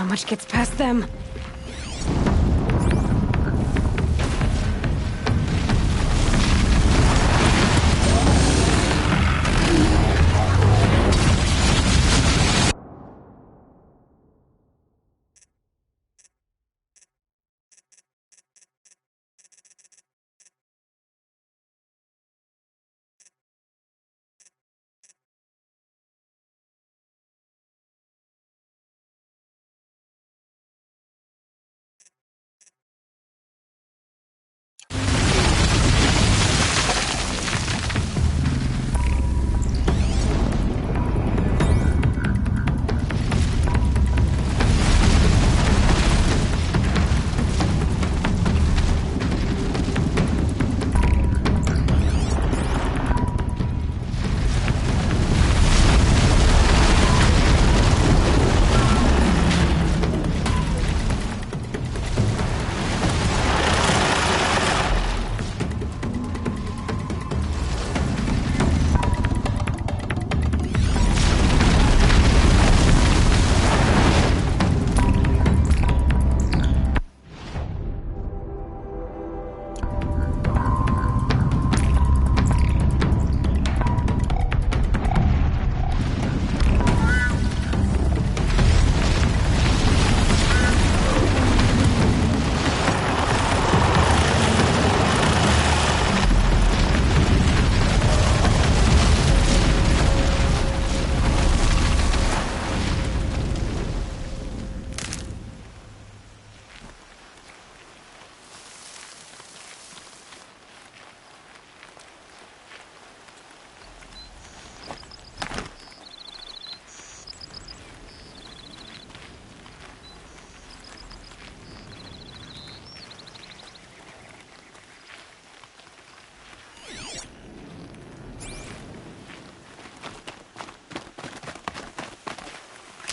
How much gets past them?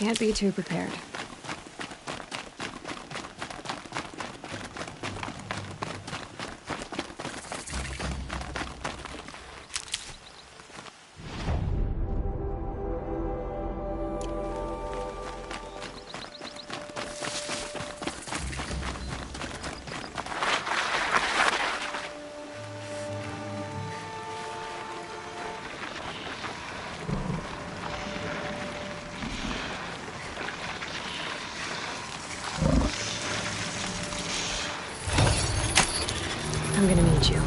Can't be too prepared. I'm gonna meet you.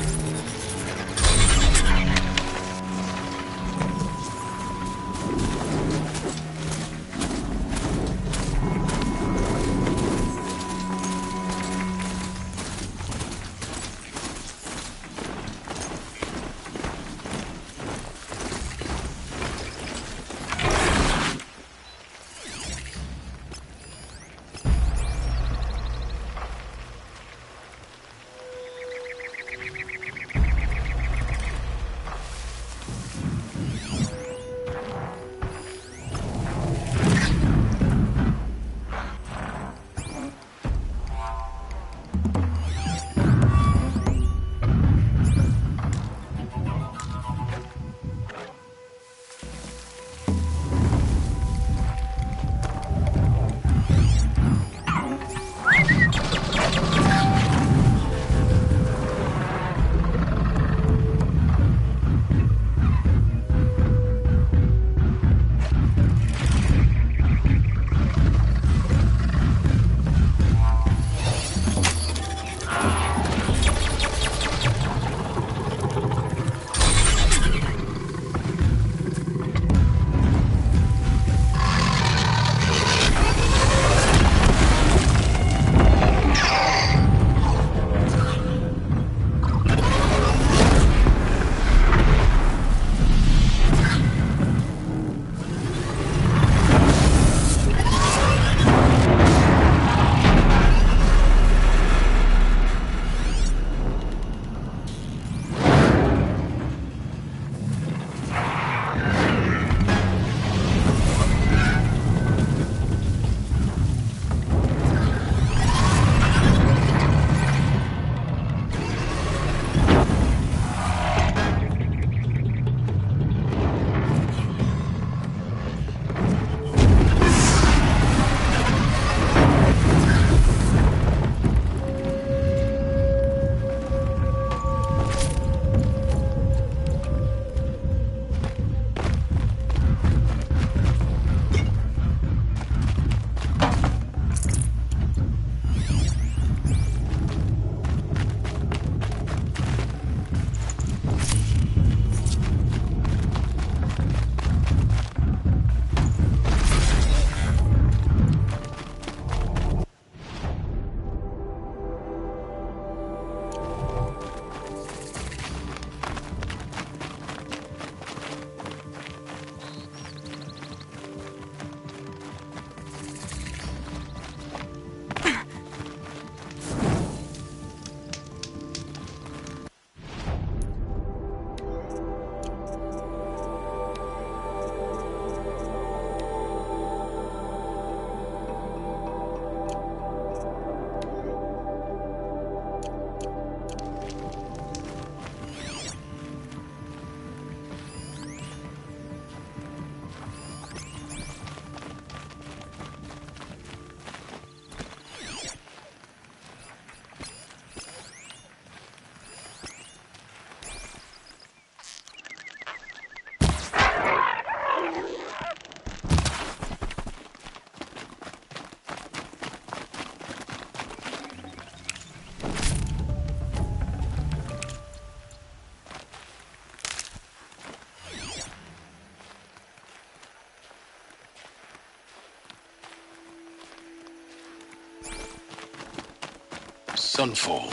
Sunfall.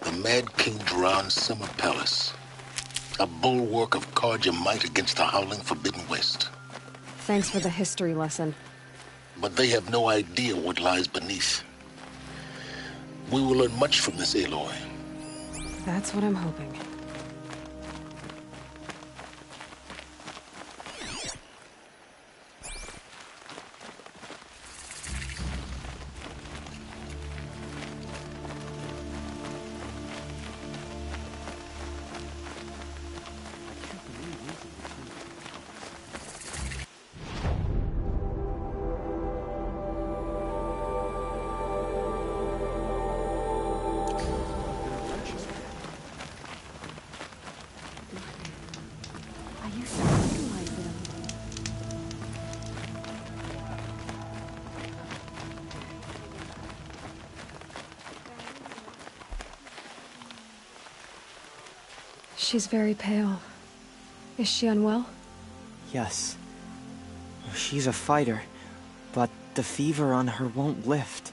The Mad King Duran's summer palace. A bulwark of Carja might against the howling Forbidden West. Thanks for the history lesson. But they have no idea what lies beneath. We will learn much from this Aloy. That's what I'm hoping. She's very pale. Is she unwell? Yes. She's a fighter, but the fever on her won't lift.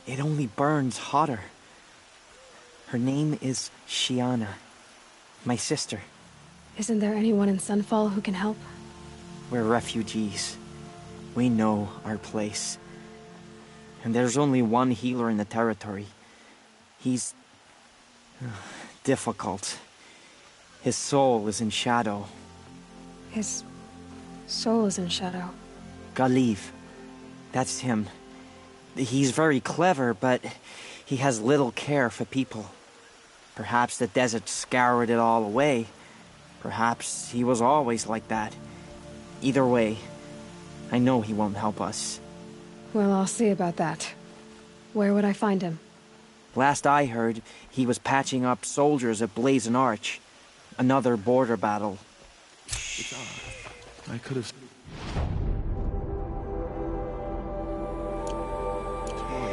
It only burns hotter. Her name is Shiana, my sister. Isn't there anyone in Sunfall who can help? We're refugees. We know our place. And there's only one healer in the territory. He's difficult. His soul is in shadow. His soul is in shadow. Galiv. That's him. He's very clever, but he has little care for people. Perhaps the desert scoured it all away. Perhaps he was always like that. Either way, I know he won't help us. Well, I'll see about that. Where would I find him? Last I heard, he was patching up soldiers at Blazon Arch. Another border battle. It's odd. I could have...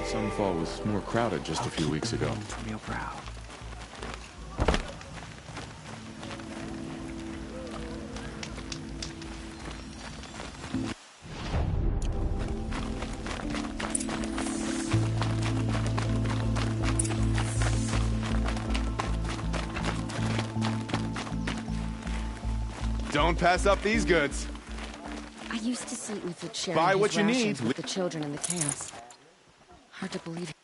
Sunfall was more crowded just a few weeks ago. From your brow. Don't pass up these goods. I used to see Uthid sharing Buy his what you rations need. with the children in the camps. Hard to believe.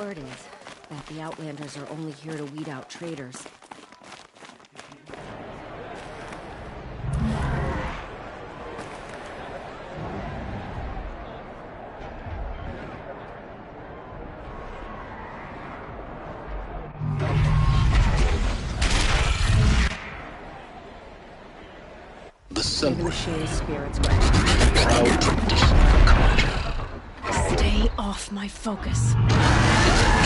word is that the Outlanders are only here to weed out traitors. The Sunbreak, Spirits proud tradition of Carja. Stay off my focus.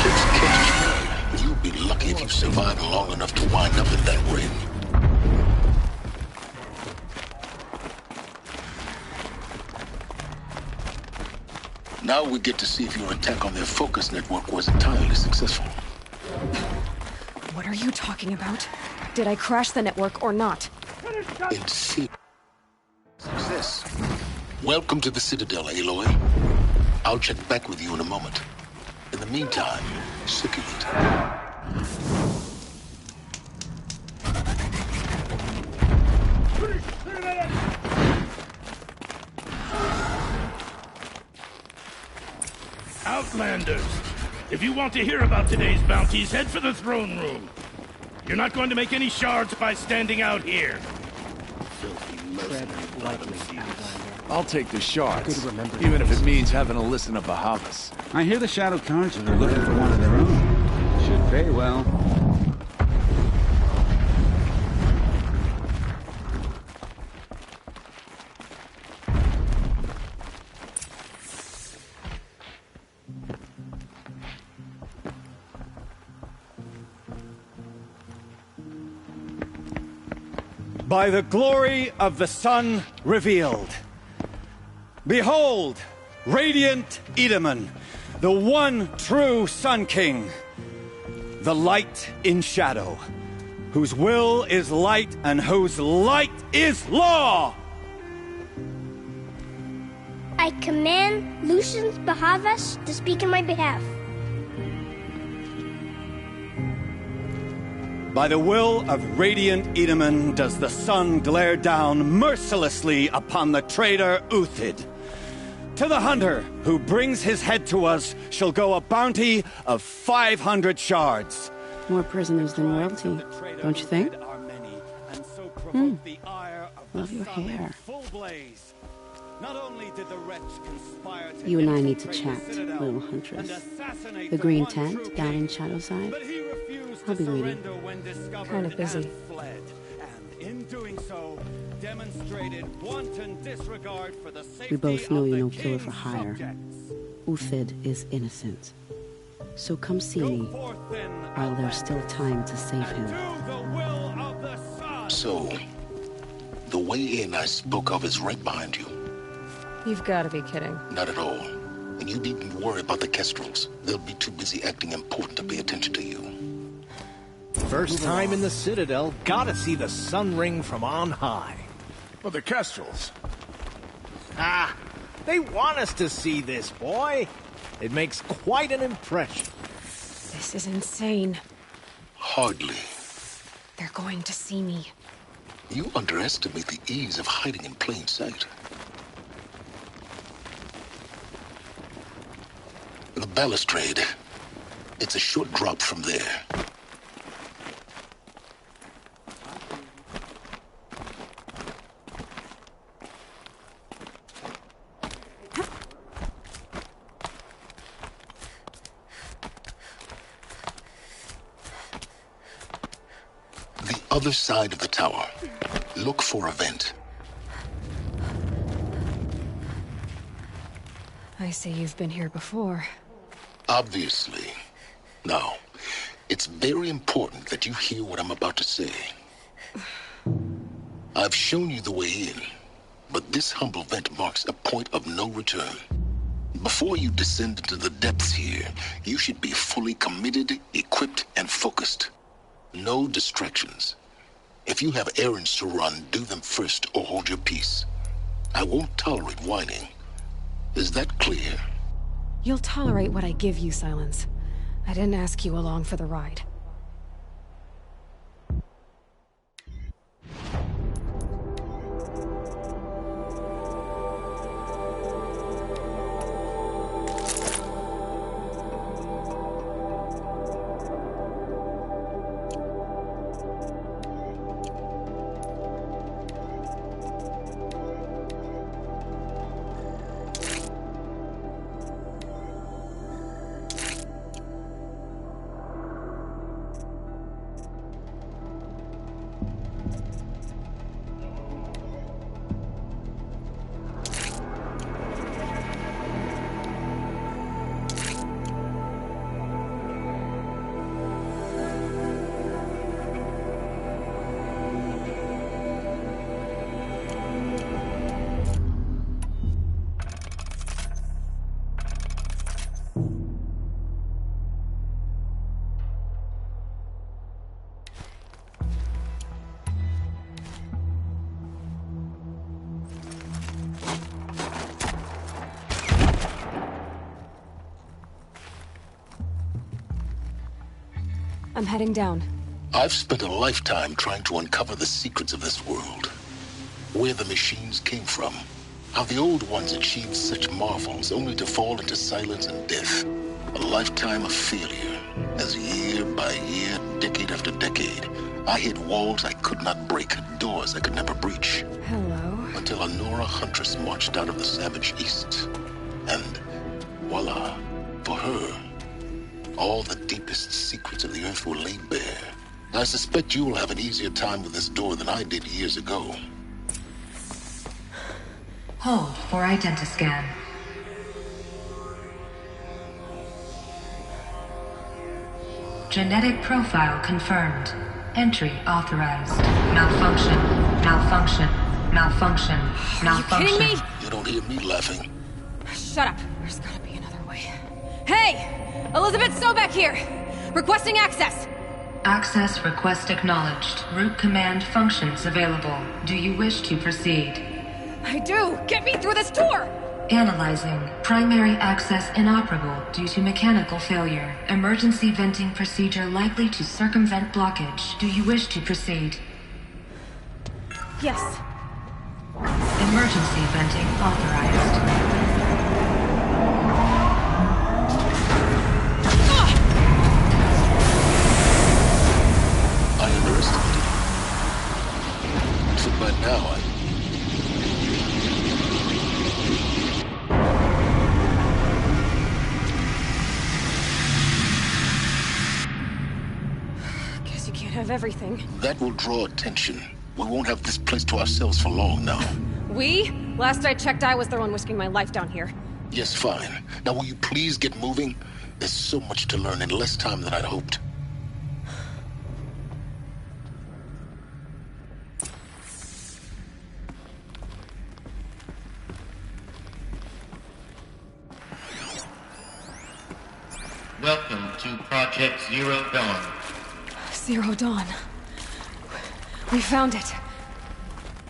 Kids catch you. You'll be lucky if you survive long enough to wind up in that ring. Now we get to see if your attack on their focus network was entirely successful. What are you talking about? Did I crash the network or not? In success. Welcome to the Citadel, Aloy. I'll check back with you in a moment. In the meantime, secure it. Outlanders, if you want to hear about today's bounties, head for the throne room. You're not going to make any shards by standing out here. I'll take the shards, even if it means having to listen to Bahavas. I hear the Shadow Cards are looking for one of their own. Should pay well. By the glory of the sun revealed. Behold, radiant Edaman, the one true Sun King, the light in shadow, whose will is light and whose light is law! I command Lucius Bahavas to speak in my behalf. By the will of radiant Edaman does the sun glare down mercilessly upon the traitor Uthid. To the hunter who brings his head to us shall go a bounty of 500 shards. More prisoners than royalty, don't you think? Love your hair. You and I need to chat, little huntress. The green tent down in Shadowside. I'll be waiting. Kind of busy. We both know you're no killer for hire. Uthid is innocent. So come see me while there's still time to save him. So, the way in I spoke of is right behind you. You've got to be kidding. Not at all. And you needn't worry about the Kestrels. They'll be too busy acting important to pay attention to you. First time in the Citadel, gotta see the sun ring from on high. Well, the Kestrels. Ah, they want us to see this, boy. It makes quite an impression. This is insane. Hardly. They're going to see me. You underestimate the ease of hiding in plain sight. The balustrade. It's a short drop from there. The other side of the tower. Look for a vent. I see you've been here before. Obviously. Now, it's very important that you hear what I'm about to say. I've shown you the way in, but this humble vent marks a point of no return. Before you descend into the depths here, you should be fully committed, equipped, and focused. No distractions. If you have errands to run, do them first or hold your peace. I won't tolerate whining. Is that clear? You'll tolerate what I give you, Silence. I didn't ask you along for the ride. I'm heading down. I've spent a lifetime trying to uncover the secrets of this world. Where the machines came from. How the old ones achieved such marvels only to fall into silence and death. A lifetime of failure. As year by year, decade after decade, I hit walls I could not break, doors I could never breach. Hello. Until a Nora huntress marched out of the savage east. And voila, for her, all the deepest secrets of the earth were laid bare. I suspect you will have an easier time with this door than I did years ago. Hold for identiscan. Genetic profile confirmed. Entry authorized. Malfunction. Malfunction. Malfunction. Malfunction. Are you kidding me? You don't hear me laughing. Shut up. There's gotta be another way. Hey! Elizabeth Sobek here! Requesting access! Access request acknowledged. Root command functions available. Do you wish to proceed? I do! Get me through this door! Analyzing. Primary access inoperable due to mechanical failure. Emergency venting procedure likely to circumvent blockage. Do you wish to proceed? Yes. Emergency venting authorized. I underestimated. So by now, Guess you can't have everything. that will draw attention. We won't have this place to ourselves for long now. We? Last I checked, I was the one risking my life down here. Yes, fine. Now will you please get moving? There's so much to learn in less time than I'd hoped. Welcome to Project Zero Dawn. Zero Dawn. We found it.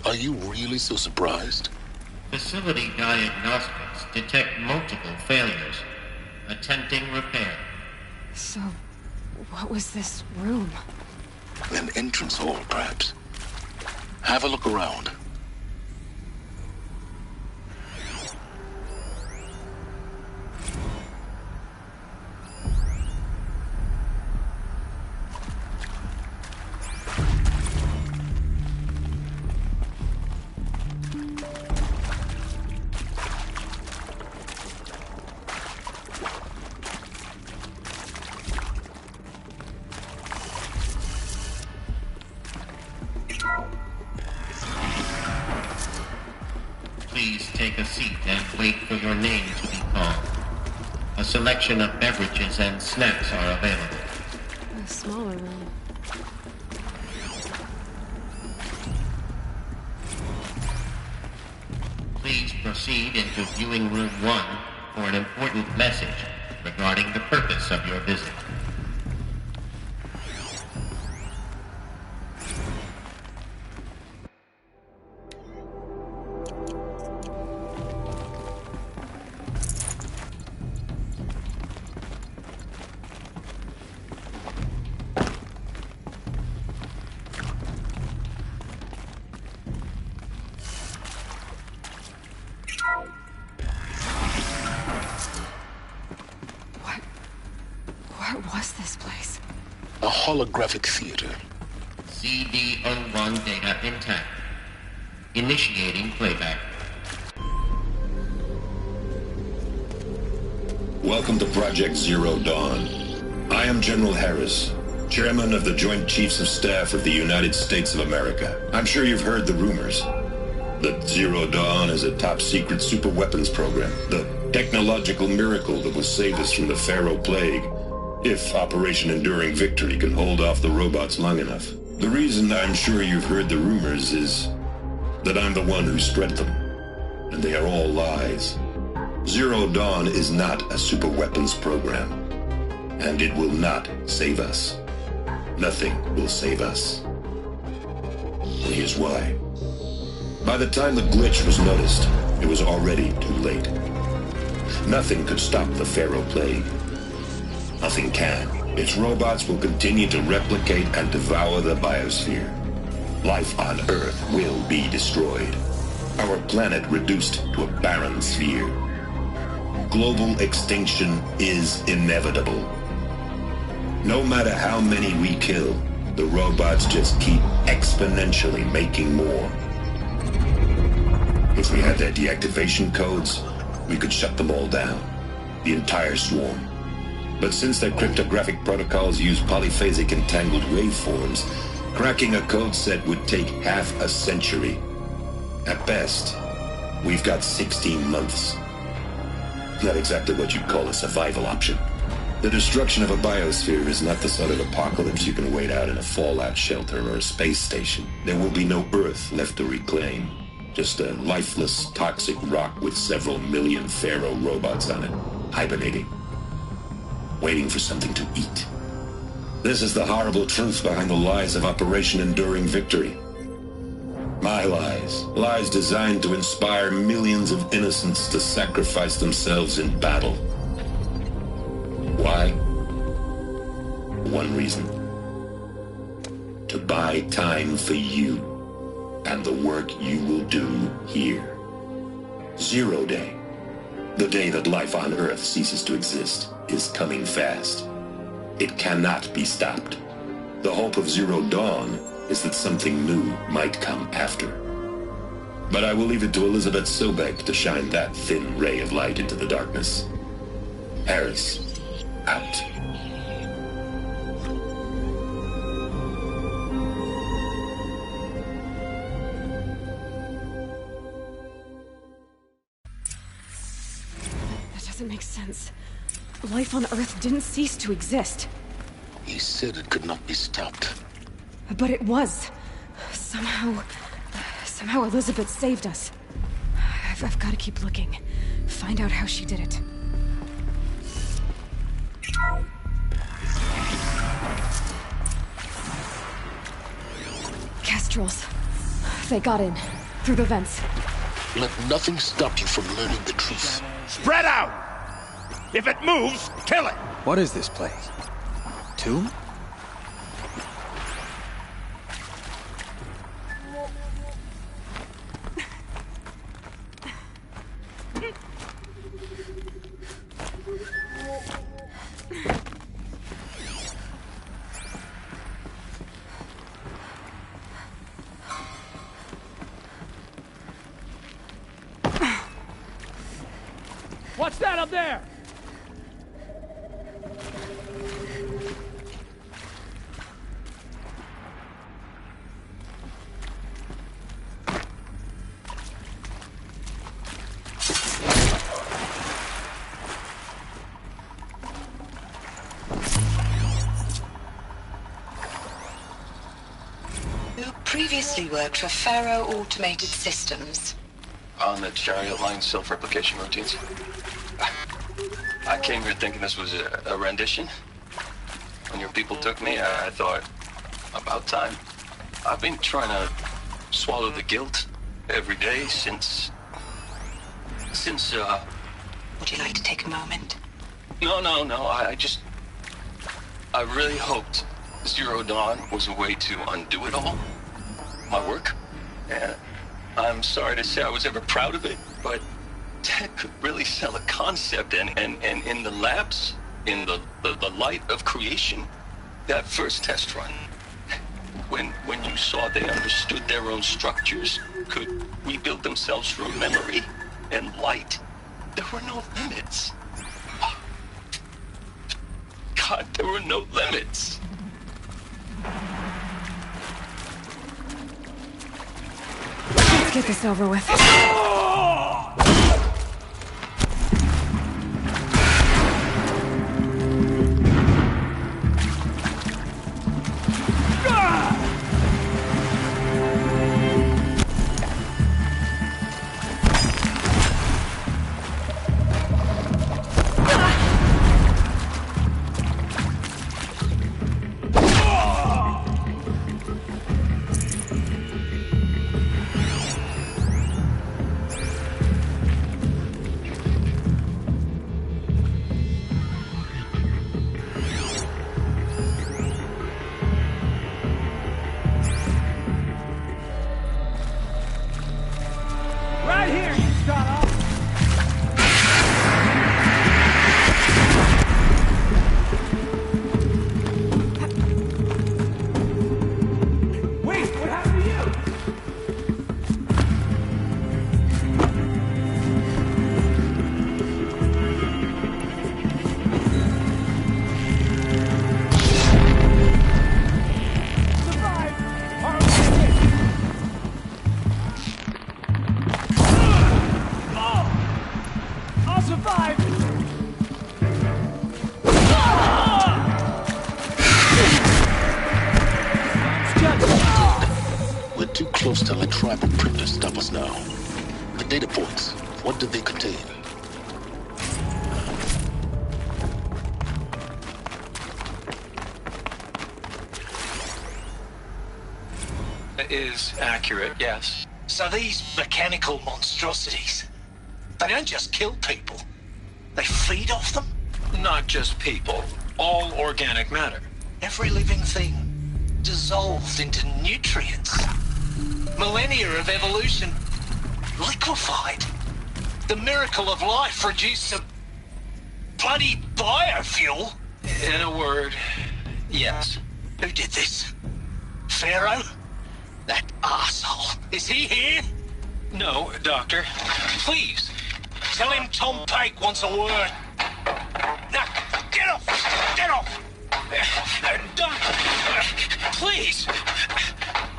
Are you really so surprised? Facility diagnostics detect multiple failures. Attempting repair. So, what was this room? An entrance hall, perhaps. Have a look around. Please take a seat and wait for your name to be called. A selection of beverages and snacks are available. A smaller room. Please proceed into viewing room 1 for an important message regarding the purpose of your visit. What was this place? A holographic theater. CD01 data intact. Initiating playback. Welcome to Project Zero Dawn. I am General Harris, Chairman of the Joint Chiefs of Staff of the United States of America. I'm sure you've heard the rumors that Zero Dawn is a top-secret super-weapons program, the technological miracle that will save us from the Pharaoh Plague, if Operation Enduring Victory can hold off the robots long enough. The reason I'm sure you've heard the rumors is that I'm the one who spread them, and they are all lies. Zero Dawn is not a super-weapons program, and it will not save us. Nothing will save us. And here's why. By the time the glitch was noticed, it was already too late. Nothing could stop the Pharaoh Plague. Nothing can. Its robots will continue to replicate and devour the biosphere. Life on Earth will be destroyed. Our planet reduced to a barren sphere. Global extinction is inevitable. No matter how many we kill, the robots just keep exponentially making more. If we had their deactivation codes, we could shut them all down. The entire swarm. But since their cryptographic protocols use polyphasic entangled waveforms, cracking a code set would take half a century. At best, we've got 16 months. Not exactly what you'd call a survival option. The destruction of a biosphere is not the sort of apocalypse you can wait out in a fallout shelter or a space station. There will be no Earth left to reclaim. Just a lifeless, toxic rock with several million Pharaoh robots on it, hibernating, waiting for something to eat. This is the horrible truth behind the lies of Operation Enduring Victory. My lies. Lies designed to inspire millions of innocents to sacrifice themselves in battle. Why? One reason. To buy time for you and the work you will do here. 0 Day, the day that life on Earth ceases to exist, is coming fast. It cannot be stopped. The hope of Zero Dawn is that something new might come after. But I will leave it to Elizabeth Sobek to shine that thin ray of light into the darkness. Harris, out. Doesn't make sense. Life on Earth didn't cease to exist. He said it could not be stopped. But it was. Somehow Elizabeth saved us. I've got to keep looking. Find out how she did it. Kestrels. They got in. Through the vents. Let nothing stop you from learning the truth. Spread out! If it moves, kill it! What is this place? Tomb? What's that up there? You previously worked for Pharaoh Automated Systems. On the Chariot Line self-replication routines. I came here thinking this was a rendition. When your people took me, I thought, about time. I've been trying to swallow the guilt every day since... Would you like to take a moment? No, I really hoped Zero Dawn was a way to undo it all. My work. And I'm sorry to say I was ever proud of it, but Ted could really sell a concept, and in the labs, in the light of creation, that first test run, when you saw they understood their own structures, could rebuild themselves from memory and light, there were no limits. God, there were no limits. Let's get this over with. close to let tribal printers stop us now. The data points, what do they contain? Is accurate, yes. So these mechanical monstrosities, they don't just kill people, they feed off them? Not just people, all organic matter. Every living thing dissolved into nutrients. Millennia of evolution liquefied. The miracle of life reduced to bloody biofuel. In a word, yes. Who did this? Pharaoh? That arsehole. Is he here? No, Doctor. Please, tell him Tom Pake wants a word. Now, get off! Get off! Doctor, please!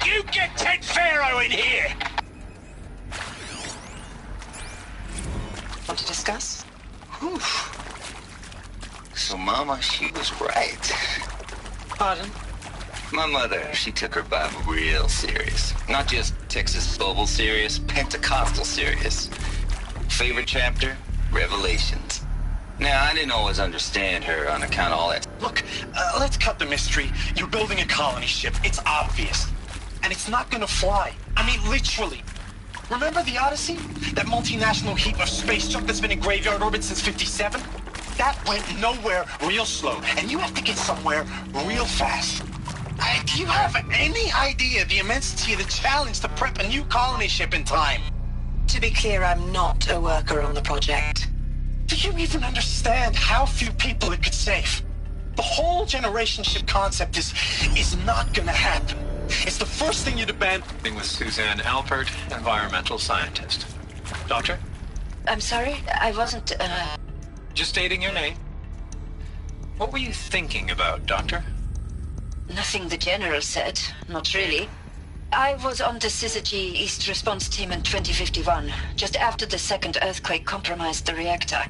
You get Ted Pharaoh in here! Want to discuss? Whew. So, Mama, she was right. Pardon? My mother, she took her Bible real serious. Not just Texas Bible serious, Pentecostal serious. Favorite chapter? Revelations. Now, I didn't always understand her on account of all that. Look, let's cut the mystery. You're building a colony ship. It's obvious. And it's not gonna fly. I mean, literally. Remember the Odyssey? That multinational heap of space junk that's been in graveyard orbit since '57? That went nowhere real slow. And you have to get somewhere real fast. Do you have any idea the immensity of the challenge to prep a new colony ship in time? To be clear, I'm not a worker on the project. Do you even understand how few people it could save? The whole generation ship concept is not gonna happen. It's the first thing you'd abandon. With Suzanne Alpert, environmental scientist. Doctor? I'm sorry, I wasn't, Just stating your name. What were you thinking about, Doctor? Nothing the General said, not really. I was on the Syzygy East Response Team in 2051, just after the second earthquake compromised the reactor.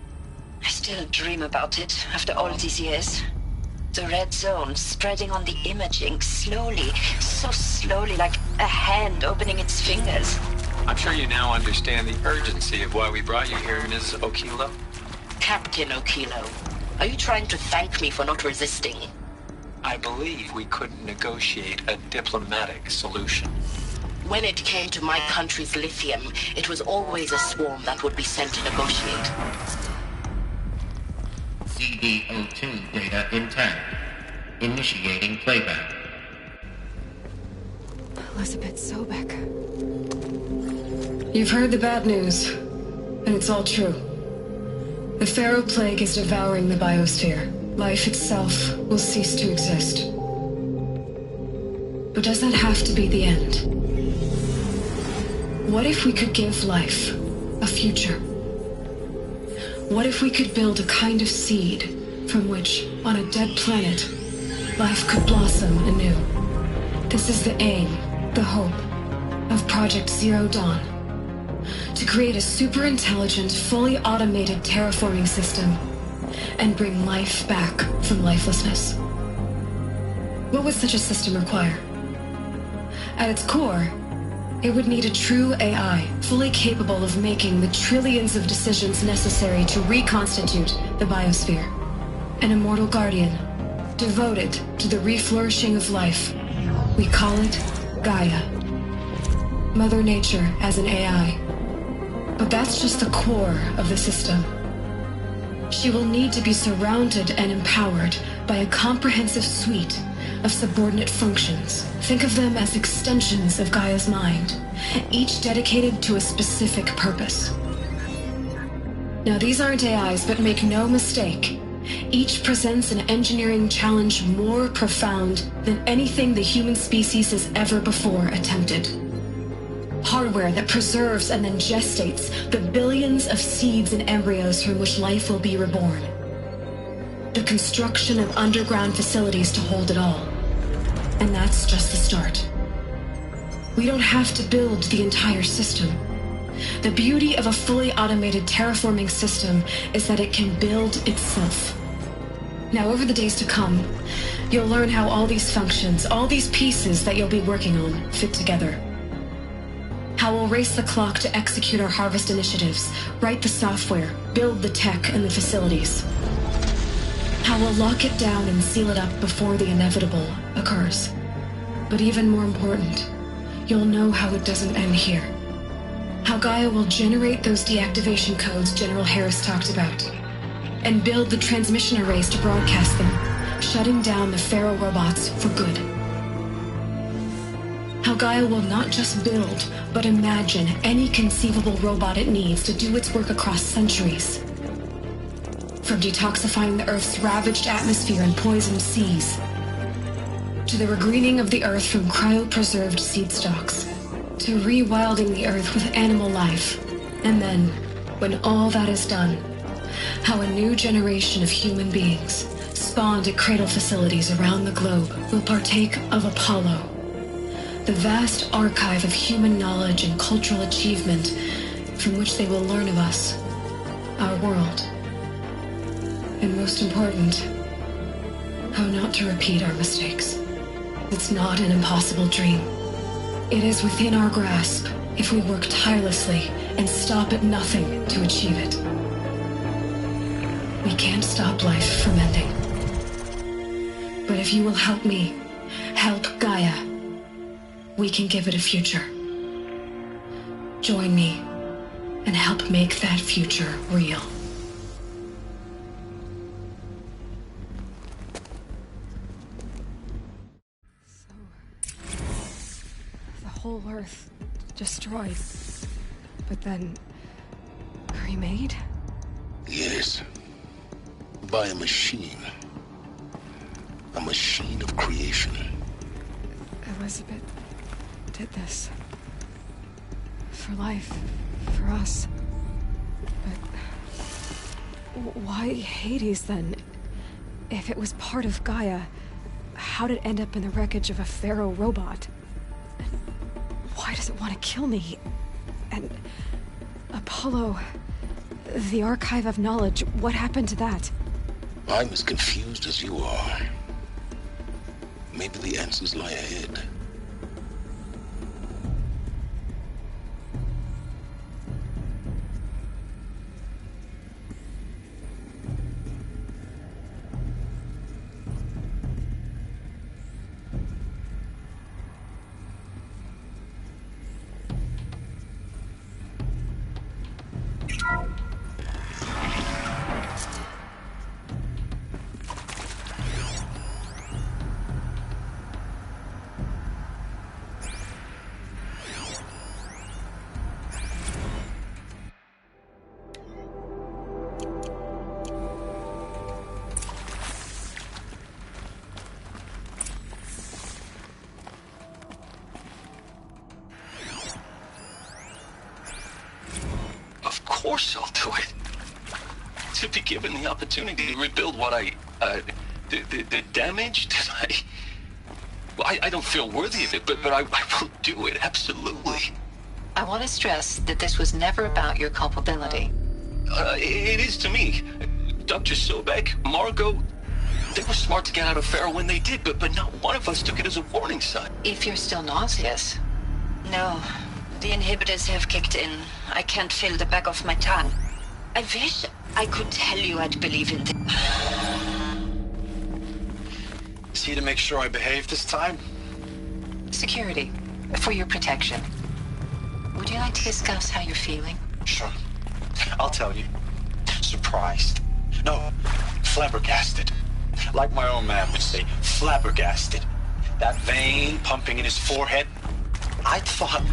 I still dream about it, after all these years. The red zone spreading on the imaging, slowly, so slowly, like a hand opening its fingers. I'm sure you now understand the urgency of why we brought you here, Ms. Okilo. Captain Okilo, are you trying to thank me for not resisting? I believe we couldn't negotiate a diplomatic solution. When it came to my country's lithium, it was always a swarm that would be sent to negotiate. CD02 data intact. Initiating playback. Elizabeth Sobek. You've heard the bad news, and it's all true. The Pharaoh Plague is devouring the biosphere. Life itself will cease to exist. But does that have to be the end? What if we could give life a future? What if we could build a kind of seed from which, on a dead planet, life could blossom anew? This is the aim, the hope, of Project Zero Dawn. To create a super-intelligent, fully automated terraforming system and bring life back from lifelessness. What would such a system require? At its core, it would need a true AI, fully capable of making the trillions of decisions necessary to reconstitute the biosphere. An immortal guardian, devoted to the reflourishing of life. We call it Gaia. Mother Nature as an AI. But that's just the core of the system. She will need to be surrounded and empowered by a comprehensive suite of subordinate functions. Think of them as extensions of Gaia's mind, each dedicated to a specific purpose. Now, these aren't AIs, but make no mistake, each presents an engineering challenge more profound than anything the human species has ever before attempted. Hardware that preserves and then gestates the billions of seeds and embryos from which life will be reborn. The construction of underground facilities to hold it all. And that's just the start. We don't have to build the entire system. The beauty of a fully automated terraforming system is that it can build itself. Now, over the days to come, you'll learn how all these functions, all these pieces that you'll be working on, fit together. How we'll race the clock to execute our harvest initiatives, write the software, build the tech and the facilities. How we'll lock it down and seal it up before the inevitable occurs. But even more important, you'll know how it doesn't end here. How Gaia will generate those deactivation codes General Harris talked about, and build the transmission arrays to broadcast them, shutting down the Pharaoh robots for good. How Gaia will not just build, but imagine any conceivable robot it needs to do its work across centuries. From detoxifying the Earth's ravaged atmosphere and poisoned seas, to the regreening of the Earth from cryopreserved seed stalks, to rewilding the Earth with animal life. And then, when all that is done, how a new generation of human beings, spawned at cradle facilities around the globe, will partake of Apollo, the vast archive of human knowledge and cultural achievement from which they will learn of us, our world. And most important, how not to repeat our mistakes. It's not an impossible dream. It is within our grasp if we work tirelessly and stop at nothing to achieve it. We can't stop life from ending. But if you will help me, help Gaia, we can give it a future. Join me and help make that future real. Whole Earth destroyed, but then remade? Yes. By a machine. A machine of creation. Elizabeth did this. For life. For us. But why Hades then? If it was part of Gaia, how did it end up in the wreckage of a Pharaoh robot? Why does it want to kill me? And Apollo, the archive of knowledge, what happened to that? I'm as confused as you are. Maybe the answers lie ahead. Of course I'll do it. To be given the opportunity to rebuild what the damage that I don't feel worthy of it, but I will do it, absolutely. I want to stress that this was never about your culpability. It is to me. Dr. Sobek, Margot, they were smart to get out of Pharaoh when they did, but not one of us took it as a warning sign. If you're still nauseous. No. The inhibitors have kicked in. I can't feel the back of my tongue. I wish I could tell you I'd believe in this. Is he to make sure I behave this time? Security. For your protection. Would you like to discuss how you're feeling? Sure. I'll tell you. Surprised. No, flabbergasted. Like my own man would say, flabbergasted. That vein pumping in his forehead. I thought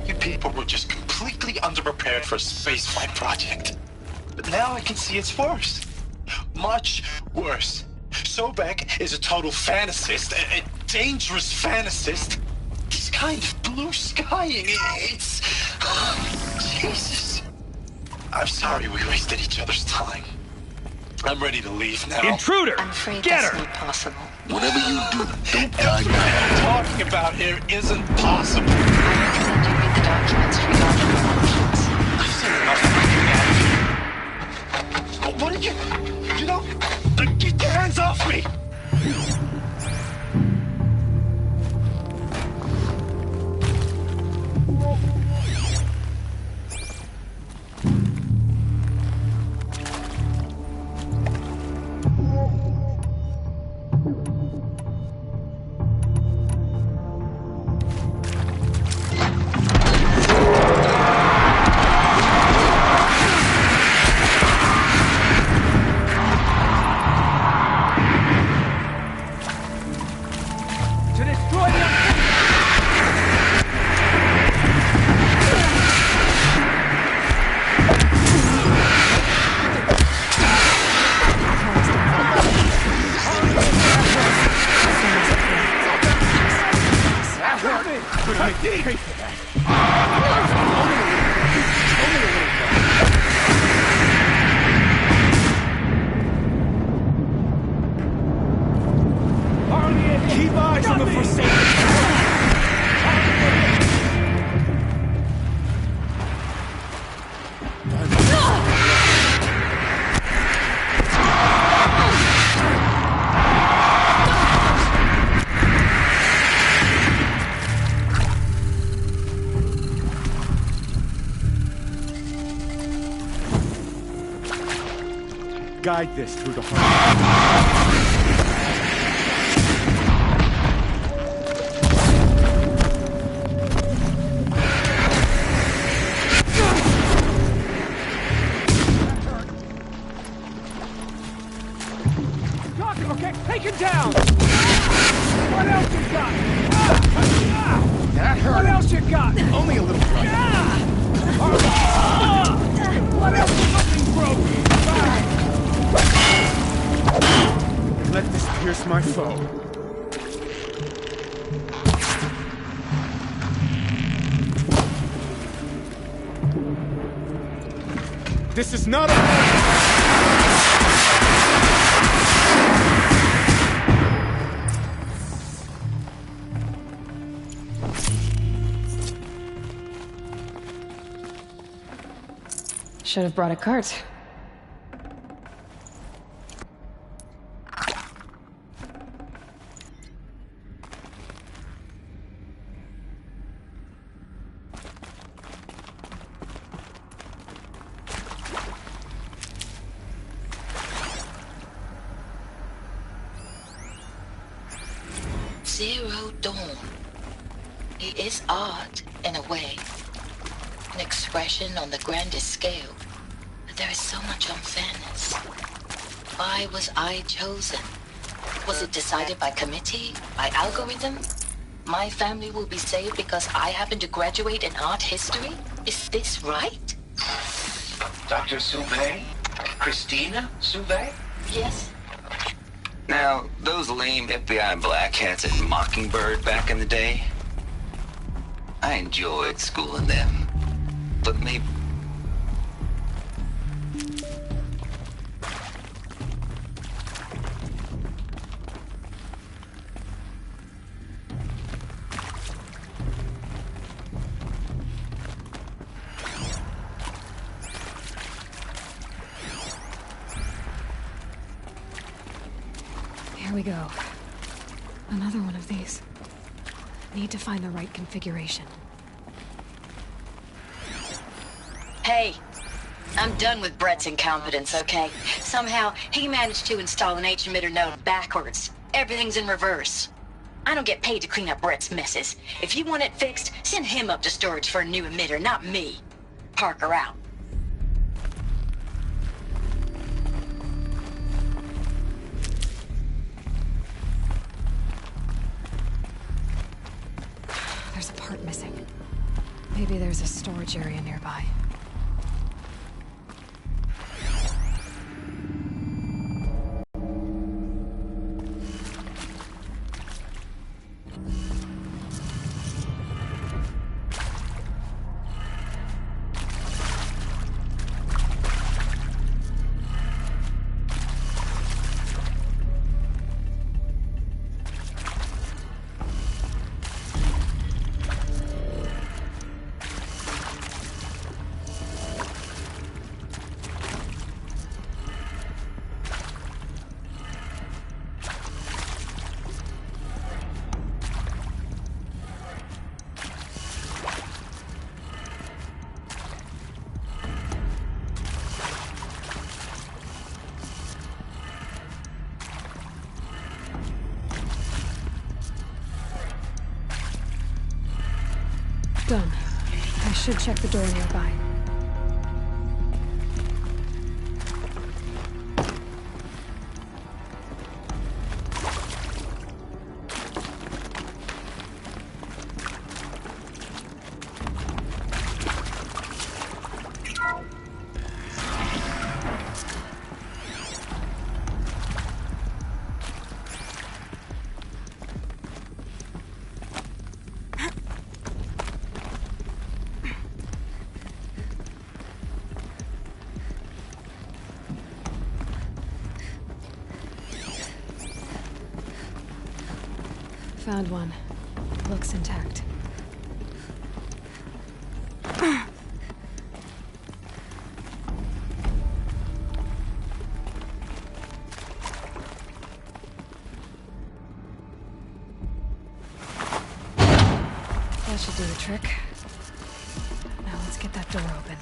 you people were just completely underprepared for a spaceflight project. But now I can see it's worse. Much worse. Sobek is a total fantasist, a dangerous fantasist. This kind of blue skying, it's... Jesus. I'm sorry we wasted each other's time. I'm ready to leave now. Intruder! I'm afraid Get that's her! not possible. Whatever you do, don't die now. What I'm talking about here isn't possible. I recommend you read the documents regarding your options. I've seen enough. What did you know? Get your hands off me! to destroy the keep eyes on the Forsaken! Guide this through the heart. Okay, take him down! What else you got? That hurt. What else you got? Only a little blood. What else you fucking broke? Let this pierce my foe. This is not a... Should have brought a cart. Zero Dawn. It is art, in a way. An expression on the grandest scale. But there is so much unfairness. Why was I chosen? Was it decided by committee? By algorithm? My family will be saved because I happen to graduate in art history? Is this right? Dr. Soubet? Christina Soubet? Yes. Now, those lame FBI black hats at Mockingbird back in the day, I enjoyed schooling them. But maybe... Here we go. Another one of these. Need to find the right configuration. Hey, I'm done with Brett's incompetence, okay? Somehow, he managed to install an H-emitter node backwards. Everything's in reverse. I don't get paid to clean up Brett's messes. If you want it fixed, send him up to storage for a new emitter, not me. Parker out. There's a part missing. Maybe there's a storage area nearby. Done. I should check the door nearby. Found one. Looks intact. That should do the trick. Now let's get that door open.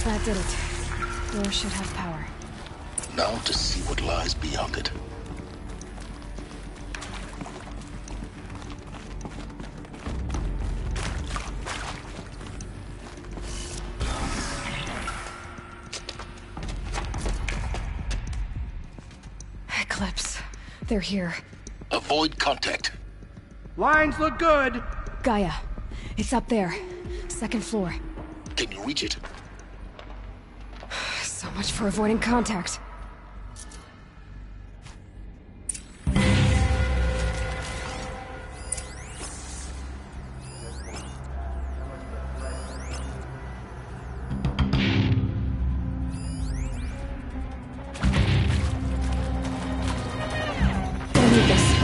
That did it. Door should have power. Now to see what lies beyond it. Eclipse. They're here. Avoid contact. Lines look good. Gaia. It's up there. Second floor. Can you reach it? So much for avoiding contact. Don't need this.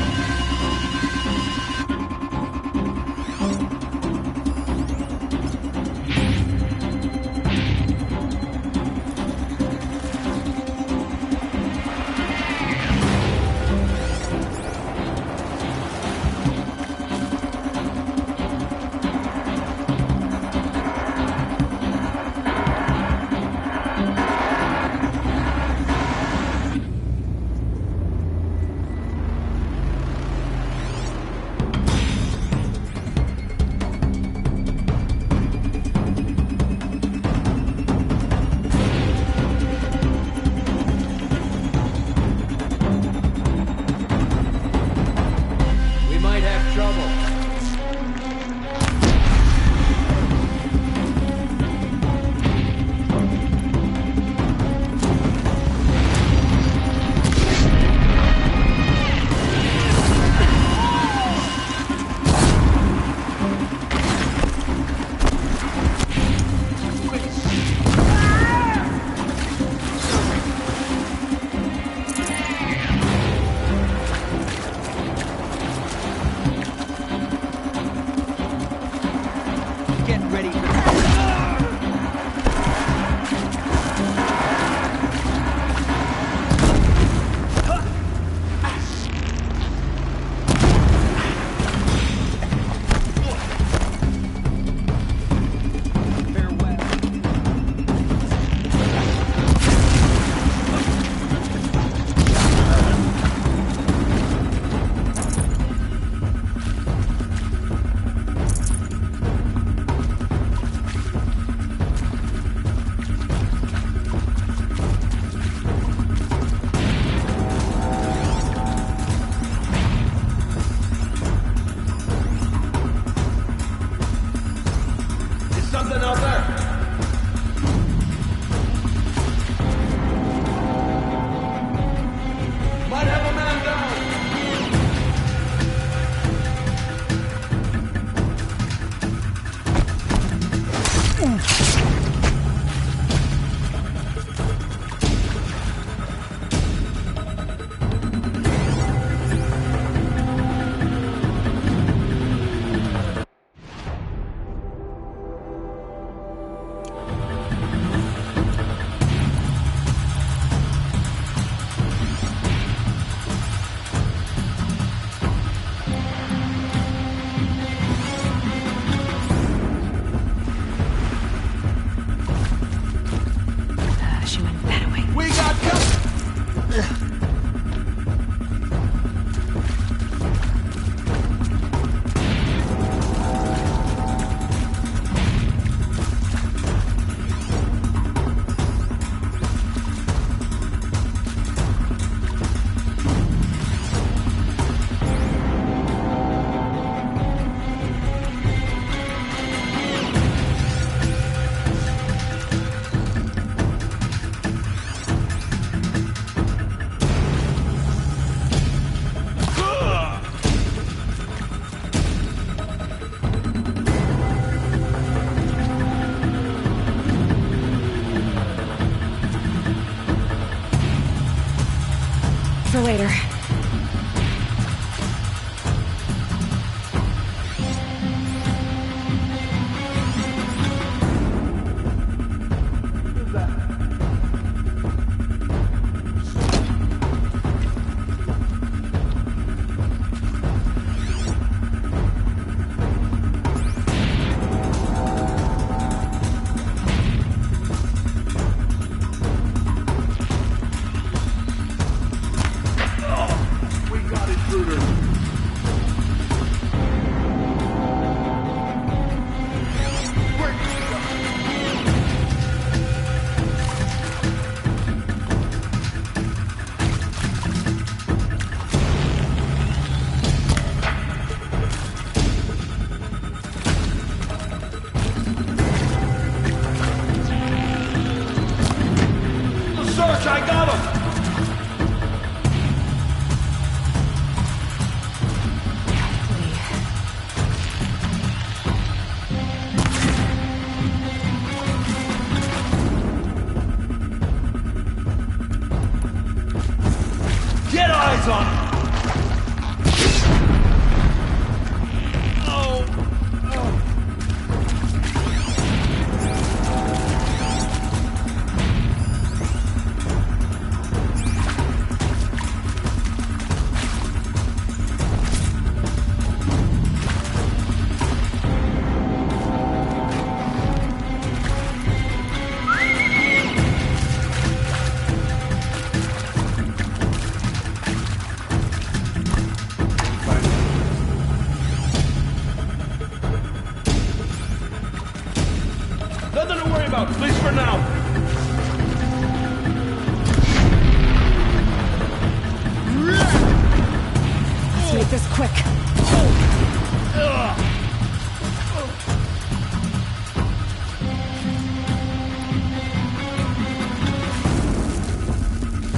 make this quick.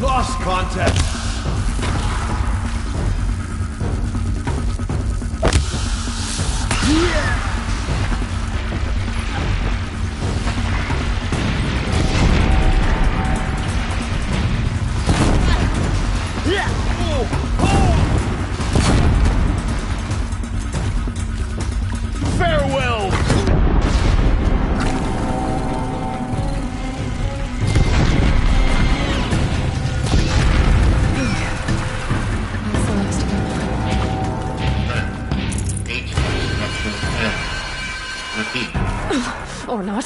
Lost contact. Farewell! Or not.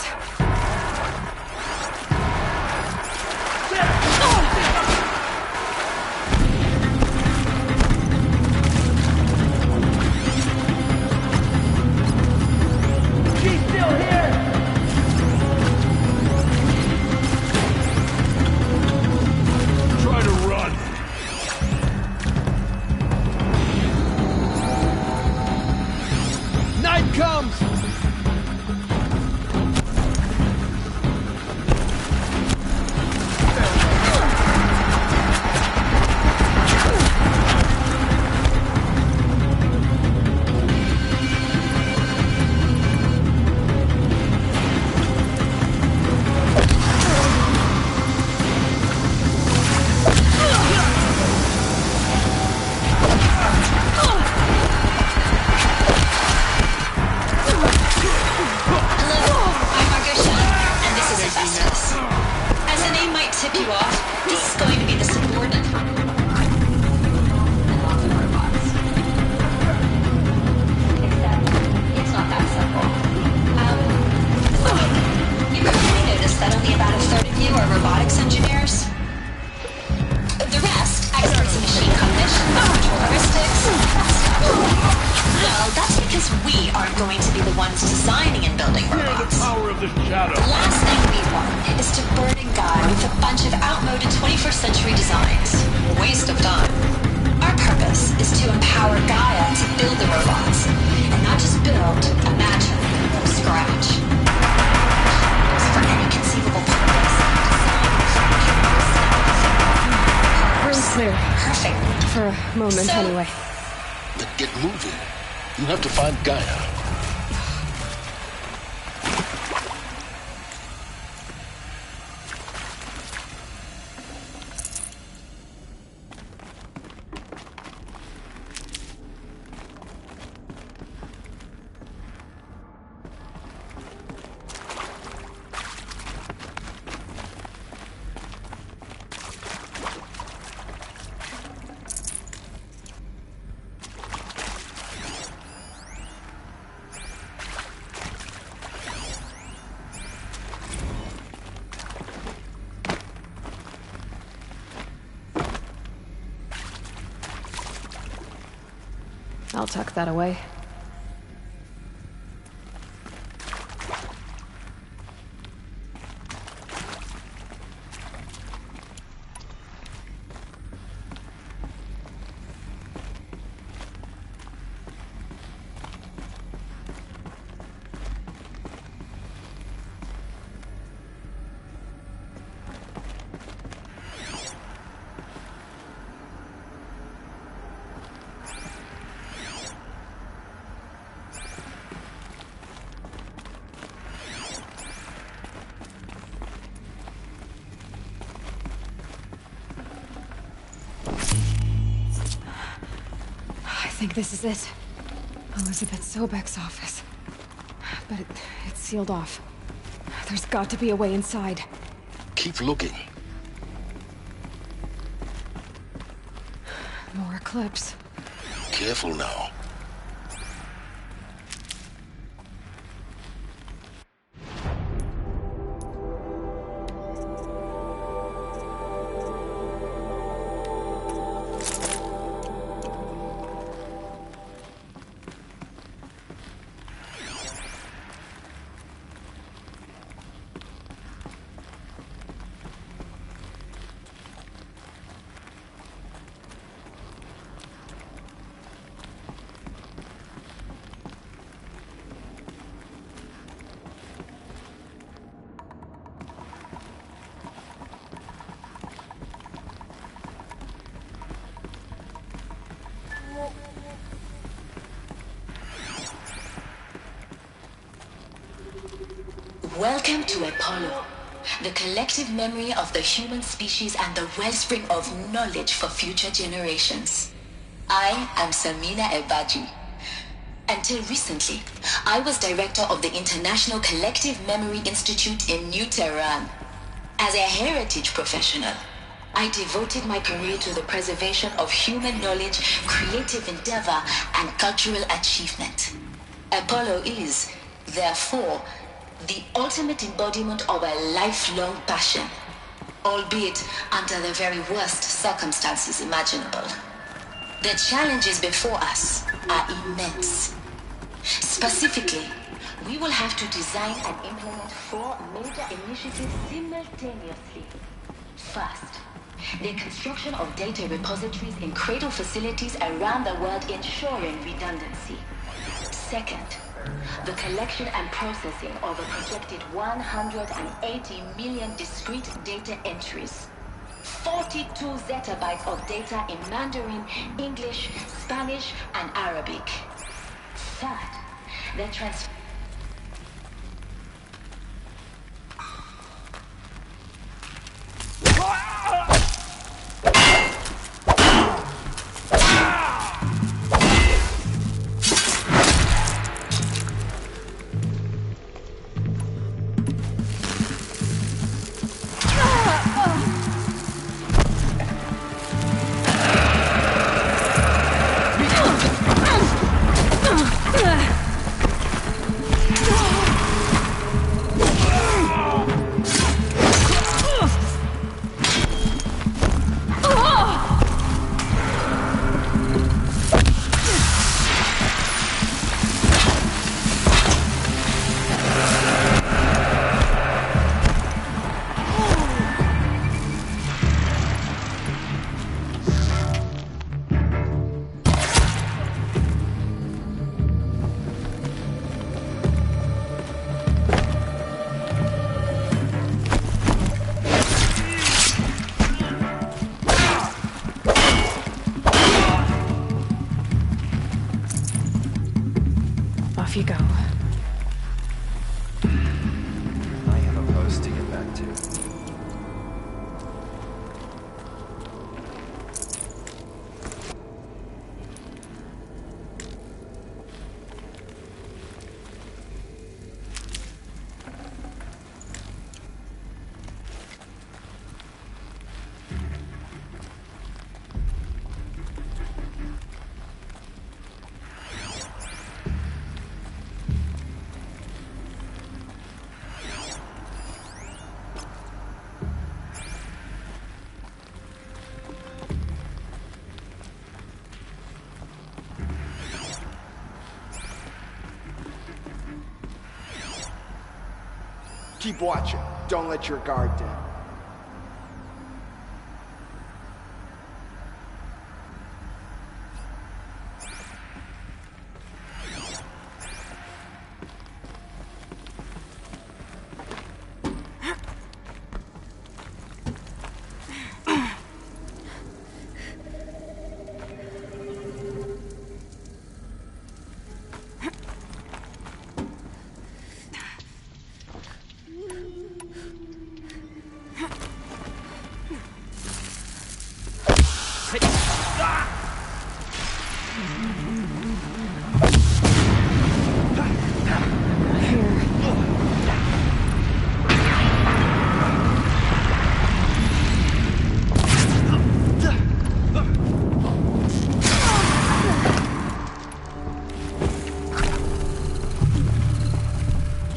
She's still here! Try to run. Night comes! Anyway. Then get moving. You have to find Gaia. I'll tuck that away. I think this is it. Elizabeth Sobek's office. But it's sealed off. There's got to be a way inside. Keep looking. More eclipse. Careful now. Welcome to Apollo, the collective memory of the human species and the wellspring of knowledge for future generations. I am Samina Ebaji. Until recently, I was director of the International Collective Memory Institute in New Tehran. As a heritage professional, I devoted my career to the preservation of human knowledge, creative endeavor, and cultural achievement. Apollo is, therefore, the ultimate embodiment of a lifelong passion, albeit under the very worst circumstances imaginable. The challenges before us are immense. Specifically, we will have to design and implement 4 major initiatives simultaneously. First, the construction of data repositories in cradle facilities around the world ensuring redundancy. Second, the collection and processing of a projected 180 million discrete data entries. 42 zettabytes of data in Mandarin, English, Spanish, and Arabic. Third, the Off you go. I have a post to get back to. Keep watching. Don't let your guard down.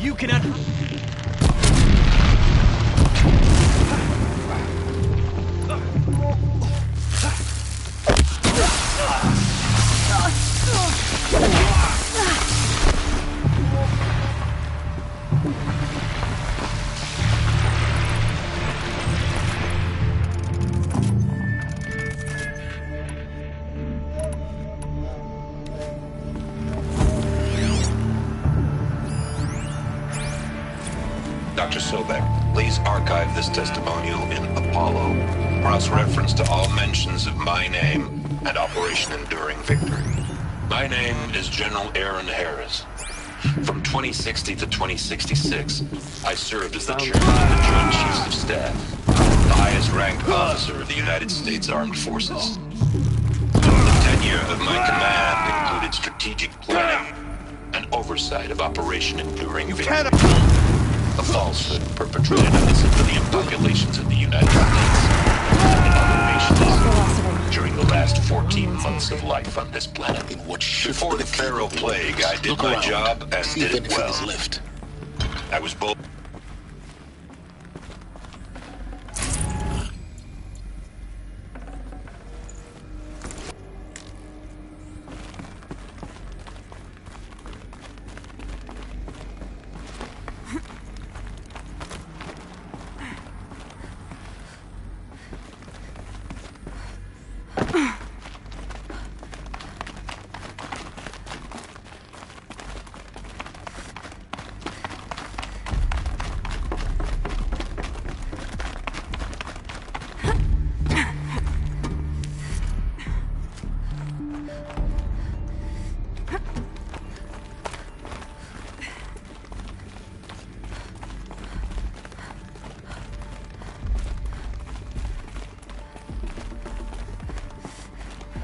You cannot... Dr. Sobek, please archive this testimonial in Apollo, cross-reference to all mentions of my name and Operation Enduring Victory. My name is General Aaron Harris. From 2060 to 2066, I served as the chairman of the Joint Chiefs of Staff, the highest-ranked officer of the United States Armed Forces. The tenure of my command included strategic planning and oversight of Operation Enduring Victory, a falsehood perpetrated on the civilian populations of the United States and other nations during the last 14 months of life on this planet. Before the Pharaoh Plague, I did my job and did it well. I was both...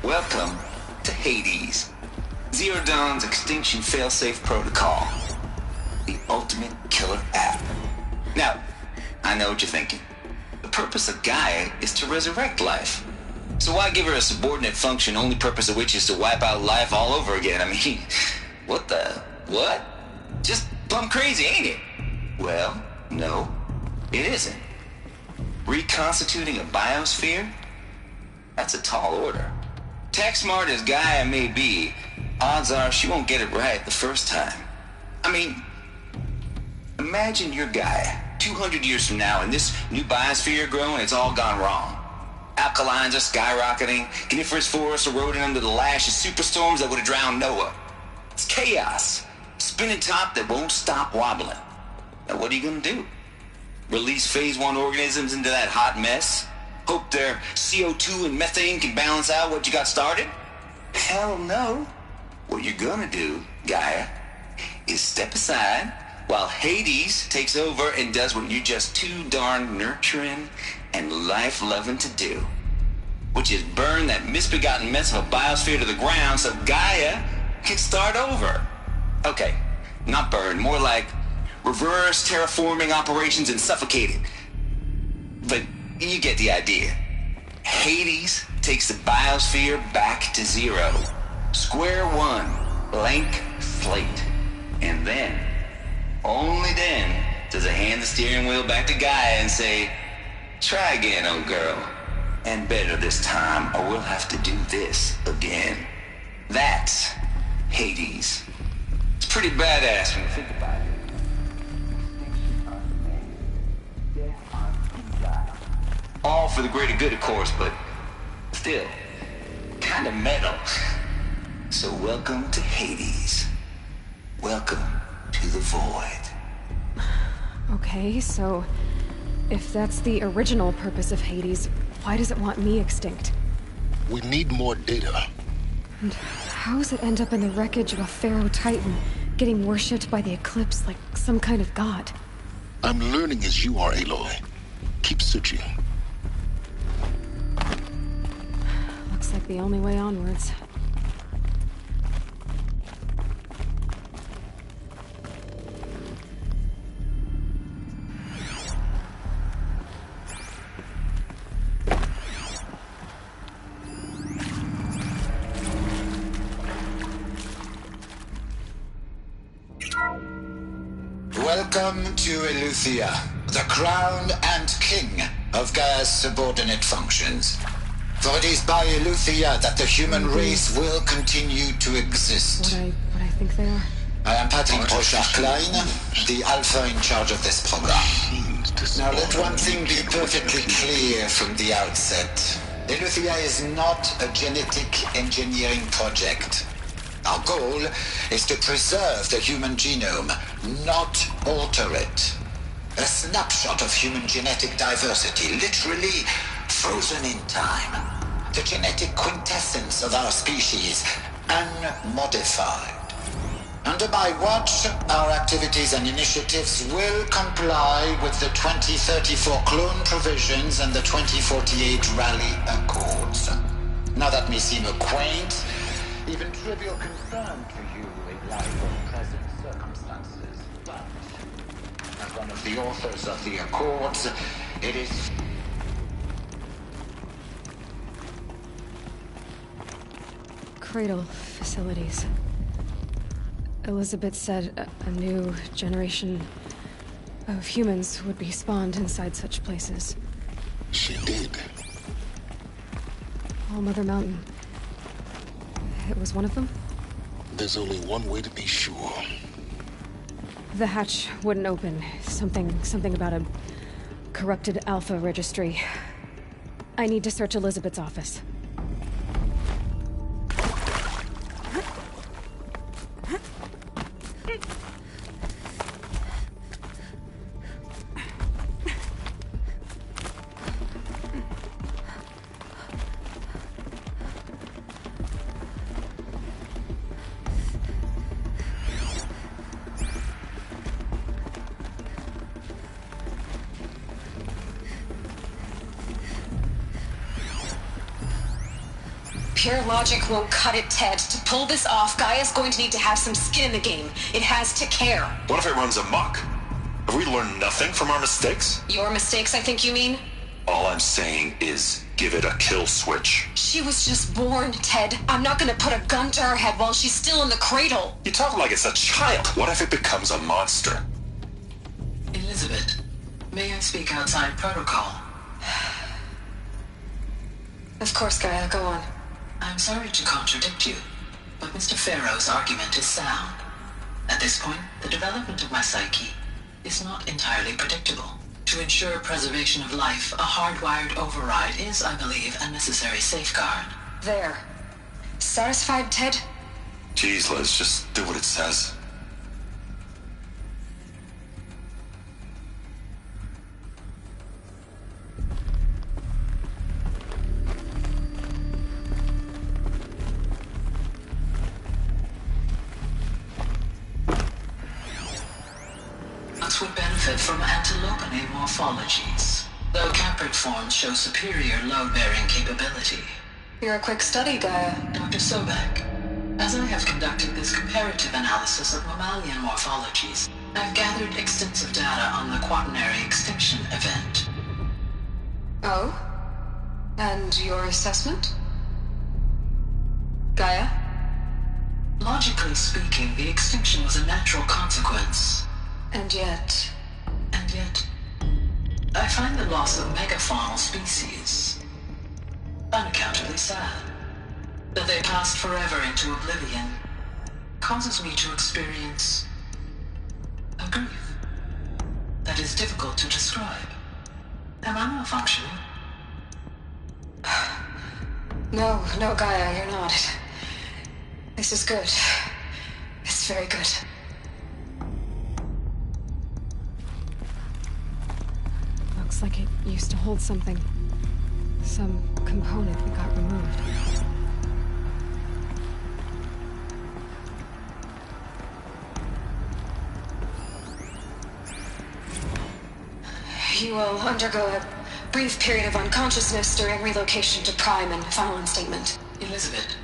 Welcome to Hades, Zero Dawn's extinction failsafe protocol, the ultimate killer app. Now, I know what you're thinking. The purpose of Gaia is to resurrect life. So why give her a subordinate function, only purpose of which is to wipe out life all over again? I mean, what? Just plumb crazy, ain't it? Well, no, it isn't. Reconstituting a biosphere? That's a tall order. Tech smart as Gaia may be, odds are she won't get it right the first time. I mean, imagine you're Gaia 200 years from now and this new biosphere growing, it's all gone wrong. Alkalines are skyrocketing, coniferous forests eroding under the lash of superstorms that would have drowned Noah. It's chaos, spinning top that won't stop wobbling. Now what are you gonna do? Release phase 1 organisms into that hot mess? Hope their CO2 and methane can balance out what you got started? Hell no. What you're gonna do, Gaia, is step aside while Hades takes over and does what you're just too darn nurturing and life-loving to do, which is burn that misbegotten mess of a biosphere to the ground so Gaia can start over. Okay, not burn, more like reverse terraforming operations and suffocating. But you get the idea. Hades takes the biosphere back to zero. Square one, blank slate. And then, only then, does it hand the steering wheel back to Gaia and say, try again, old girl. And better this time, or we'll have to do this again. That's Hades. It's pretty badass when you think about it. All for the greater good, of course, but still, kind of metal. So welcome to Hades. Welcome to the void. Okay, so if that's the original purpose of Hades, why does it want me extinct? We need more data. And how does it end up in the wreckage of a Pharaoh Titan, getting worshipped by the Eclipse like some kind of god? I'm learning as you are, Aloy. Keep searching. Looks like the only way onwards. Welcome to Eleuthia, the crown and king of Gaia's subordinate functions. For it is by Eleuthia that the human race will continue to exist. What I think they are? I am Patrick Brochard-Klein, the alpha in charge of this program. Now let one thing be perfectly clear from the outset. Eleuthia is not a genetic engineering project. Our goal is to preserve the human genome, not alter it. A snapshot of human genetic diversity, literally frozen in time. The genetic quintessence of our species, unmodified. Under my watch, our activities and initiatives will comply with the 2034 clone provisions and the 2048 Rally Accords. Now that may seem a quaint, even trivial concern to you in light of present circumstances, but as one of the authors of the Accords, it is... Cradle facilities. Elizabeth said a new generation of humans would be spawned inside such places. She did. All Mother Mountain. It was one of them? There's only one way to be sure. The hatch wouldn't open. Something about a corrupted Alpha registry. I need to search Elizabeth's office. Pure logic won't cut it, Ted. To pull this off, Gaia's going to need to have some skin in the game. It has to care. What if it runs amok? Have we learned nothing from our mistakes? Your mistakes, I think you mean? All I'm saying is, give it a kill switch. She was just born, Ted. I'm not gonna put a gun to her head while she's still in the cradle. You talk like it's a child. What if it becomes a monster? Elizabeth, may I speak outside protocol? Of course, Gaia, go on. I'm sorry to contradict you, but Mr. Farrow's argument is sound. At this point, the development of my psyche is not entirely predictable. To ensure preservation of life, a hardwired override is, I believe, a necessary safeguard. There. Satisfied, Ted? Jeez, Liz, just do what it says. Would benefit from antilopinae morphologies, though caprid forms show superior load-bearing capability. You're a quick study, Gaia. Dr. Sobek, as I have conducted this comparative analysis of mammalian morphologies, I've gathered extensive data on the quaternary extinction event. Oh? And your assessment? Gaia? Logically speaking, the extinction was a natural consequence. And yet, I find the loss of megafaunal species unaccountably sad. That they passed forever into oblivion causes me to experience a grief that is difficult to describe. Am I malfunctioning? No, Gaia, you're not. This is good. It's very good. Looks like it used to hold something. Some component that got removed. You will undergo a brief period of unconsciousness during relocation to Prime and final instatement. Elizabeth,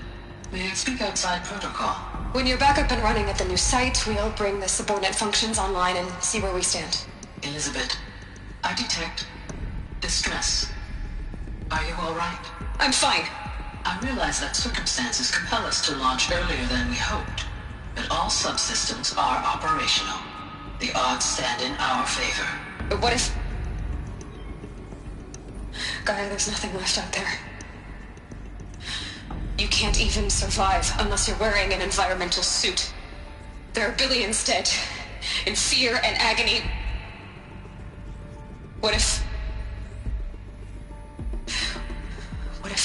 may I speak outside protocol? When you're back up and running at the new site, we'll bring the subordinate functions online and see where we stand. Elizabeth, I detect distress. Are you all right? I'm fine. I realize that circumstances compel us to launch earlier than we hoped, but all subsystems are operational. The odds stand in our favor. But what if... Gaia, there's nothing left out there. You can't even survive unless you're wearing an environmental suit. There are billions dead, in fear and agony. What if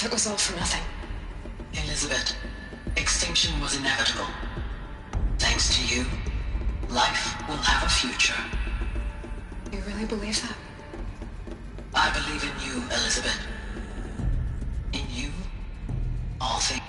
it was all for nothing? Elizabeth, extinction was inevitable. Thanks to you, life will have a future. You really believe that? I believe in you, Elizabeth. In you, all things.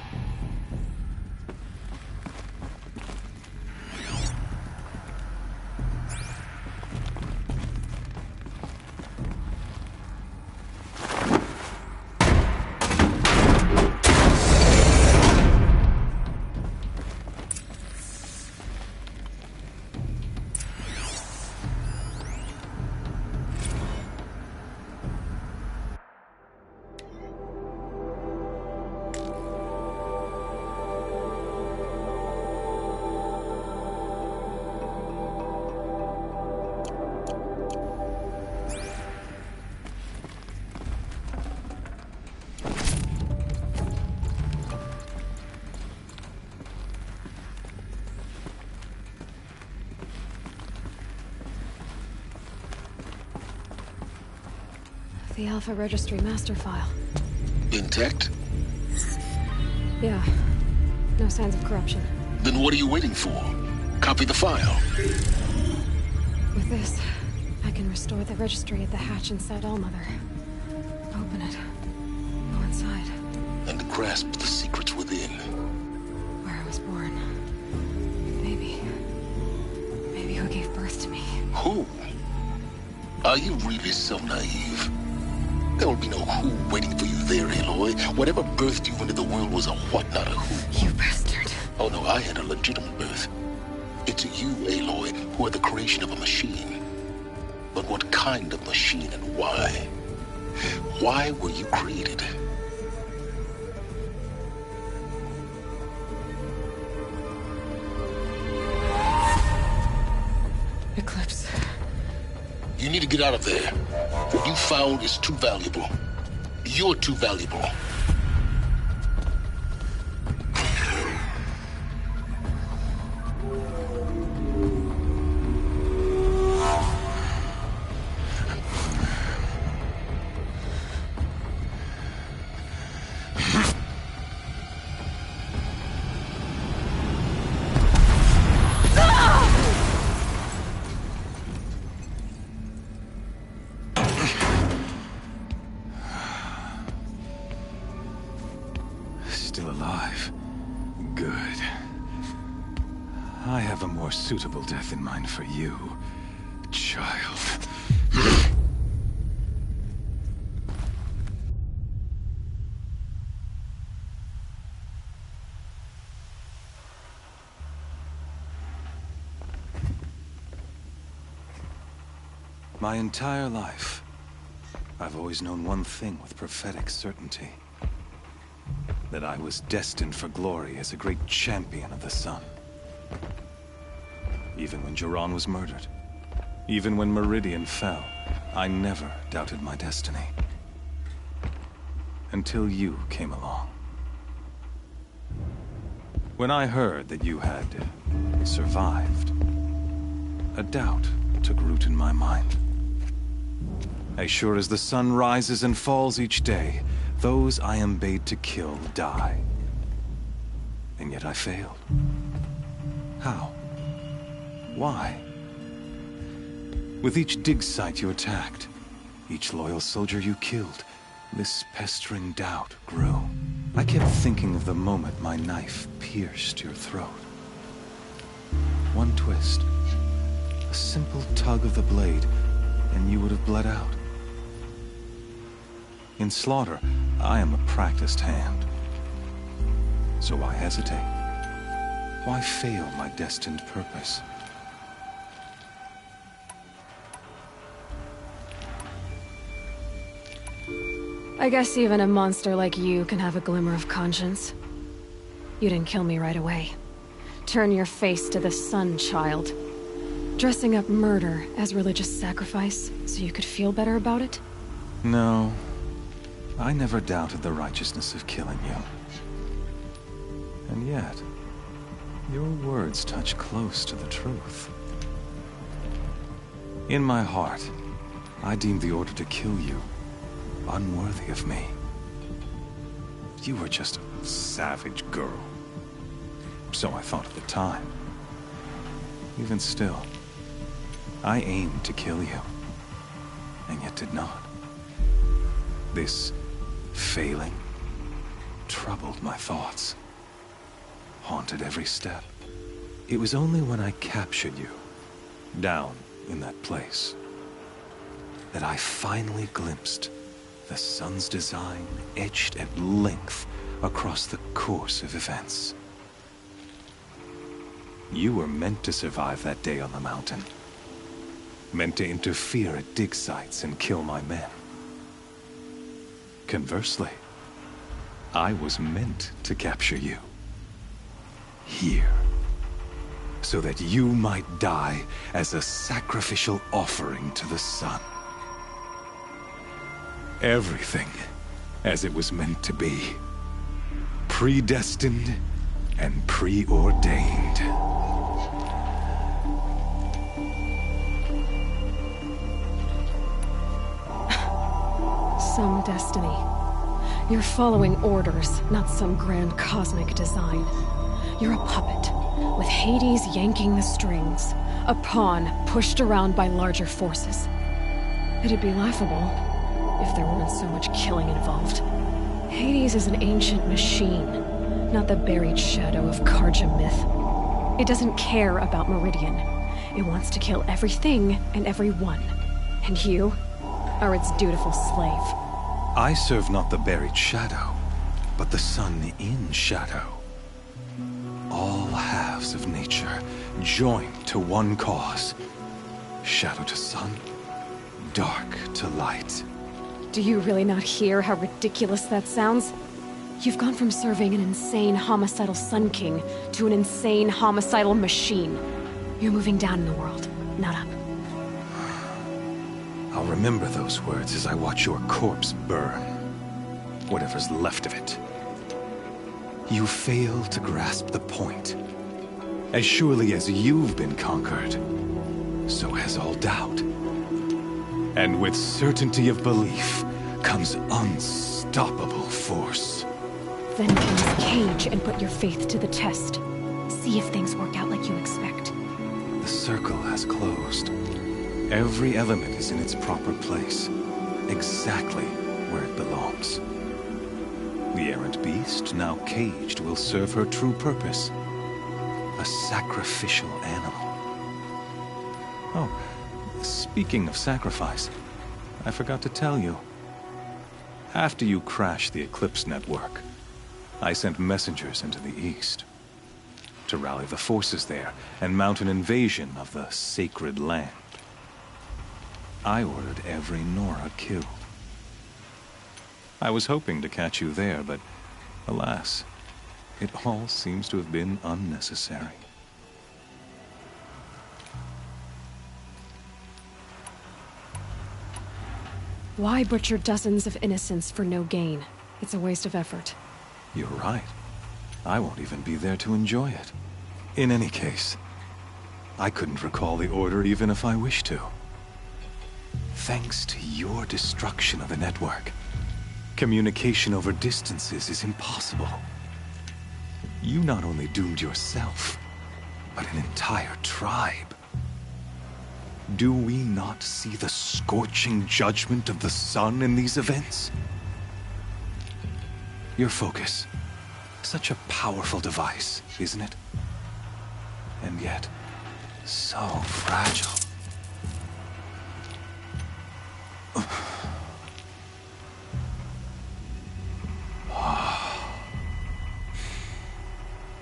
The Alpha Registry master file. Intact? Yeah. No signs of corruption. Then what are you waiting for? Copy the file. With this, I can restore the registry at the hatch inside Allmother. Open it. Go inside. And grasp the secrets within. Where I was born. Maybe who gave birth to me. Who? Are you really so naive? There will be no who waiting for you there, Aloy. Whatever birthed you into the world was a what, not a who. You bastard. Oh no, I had a legitimate birth. It's you, Aloy, who are the creation of a machine. But what kind of machine and why? Why were you created? Eclipse. You need to get out of there. What you found is too valuable. You're too valuable. Still alive. Good. I have a more suitable death in mind for you, child. My entire life, I've always known one thing with prophetic certainty. That I was destined for glory as a great champion of the sun. Even when Jiran was murdered, even when Meridian fell, I never doubted my destiny. Until you came along. When I heard that you had survived, a doubt took root in my mind. As sure as the sun rises and falls each day, those I am bade to kill die. And yet I failed. How? Why? With each dig site you attacked, each loyal soldier you killed, this pestering doubt grew. I kept thinking of the moment my knife pierced your throat. One twist, a simple tug of the blade, and you would have bled out. In slaughter, I am a practiced hand. So why hesitate? Why fail my destined purpose? I guess even a monster like you can have a glimmer of conscience. You didn't kill me right away. Turn your face to the sun, child. Dressing up murder as religious sacrifice so you could feel better about it? No. I never doubted the righteousness of killing you. And yet, your words touch close to the truth. In my heart, I deemed the order to kill you unworthy of me. You were just a savage girl. So I thought at the time. Even still, I aimed to kill you, and yet did not. This failing troubled my thoughts, haunted every step. It was only when I captured you, down in that place, that I finally glimpsed the sun's design etched at length across the course of events. You were meant to survive that day on the mountain. Meant to interfere at dig sites and kill my men. Conversely, I was meant to capture you. Here. So that you might die as a sacrificial offering to the sun. Everything as it was meant to be. Predestined and preordained. some destiny. You're following orders, not some grand cosmic design. You're a puppet, with Hades yanking the strings. A pawn pushed around by larger forces. It'd be laughable if there weren't so much killing involved. Hades is an ancient machine, not the buried shadow of Karja myth. It doesn't care about Meridian. It wants to kill everything and everyone. And you are its dutiful slave. I serve not the buried shadow, but the sun in shadow. All halves of nature joined to one cause. Shadow to sun, dark to light. Do you really not hear how ridiculous that sounds? You've gone from serving an insane homicidal Sun King to an insane homicidal machine. You're moving down in the world, not up. I'll remember those words as I watch your corpse burn. Whatever's left of it. You fail to grasp the point. As surely as you've been conquered, so has all doubt. And with certainty of belief comes unstoppable force. Then come this cage and put your faith to the test. See if things work out like you expect. The circle has closed. Every element is in its proper place, exactly where it belongs. The errant beast, now caged, will serve her true purpose. A sacrificial animal. Oh, speaking of sacrifice, I forgot to tell you. After you crashed the Eclipse network, I sent messengers into the east to rally the forces there and mount an invasion of the sacred land. I ordered every Nora killed. I was hoping to catch you there, but alas, it all seems to have been unnecessary. Why butcher dozens of innocents for no gain? It's a waste of effort. You're right. I won't even be there to enjoy it. In any case, I couldn't recall the order even if I wished to. Thanks to your destruction of the network, communication over distances is impossible. You not only doomed yourself, but an entire tribe. Do we not see the scorching judgment of the sun in these events? Your focus, such a powerful device, isn't it? And yet, so fragile.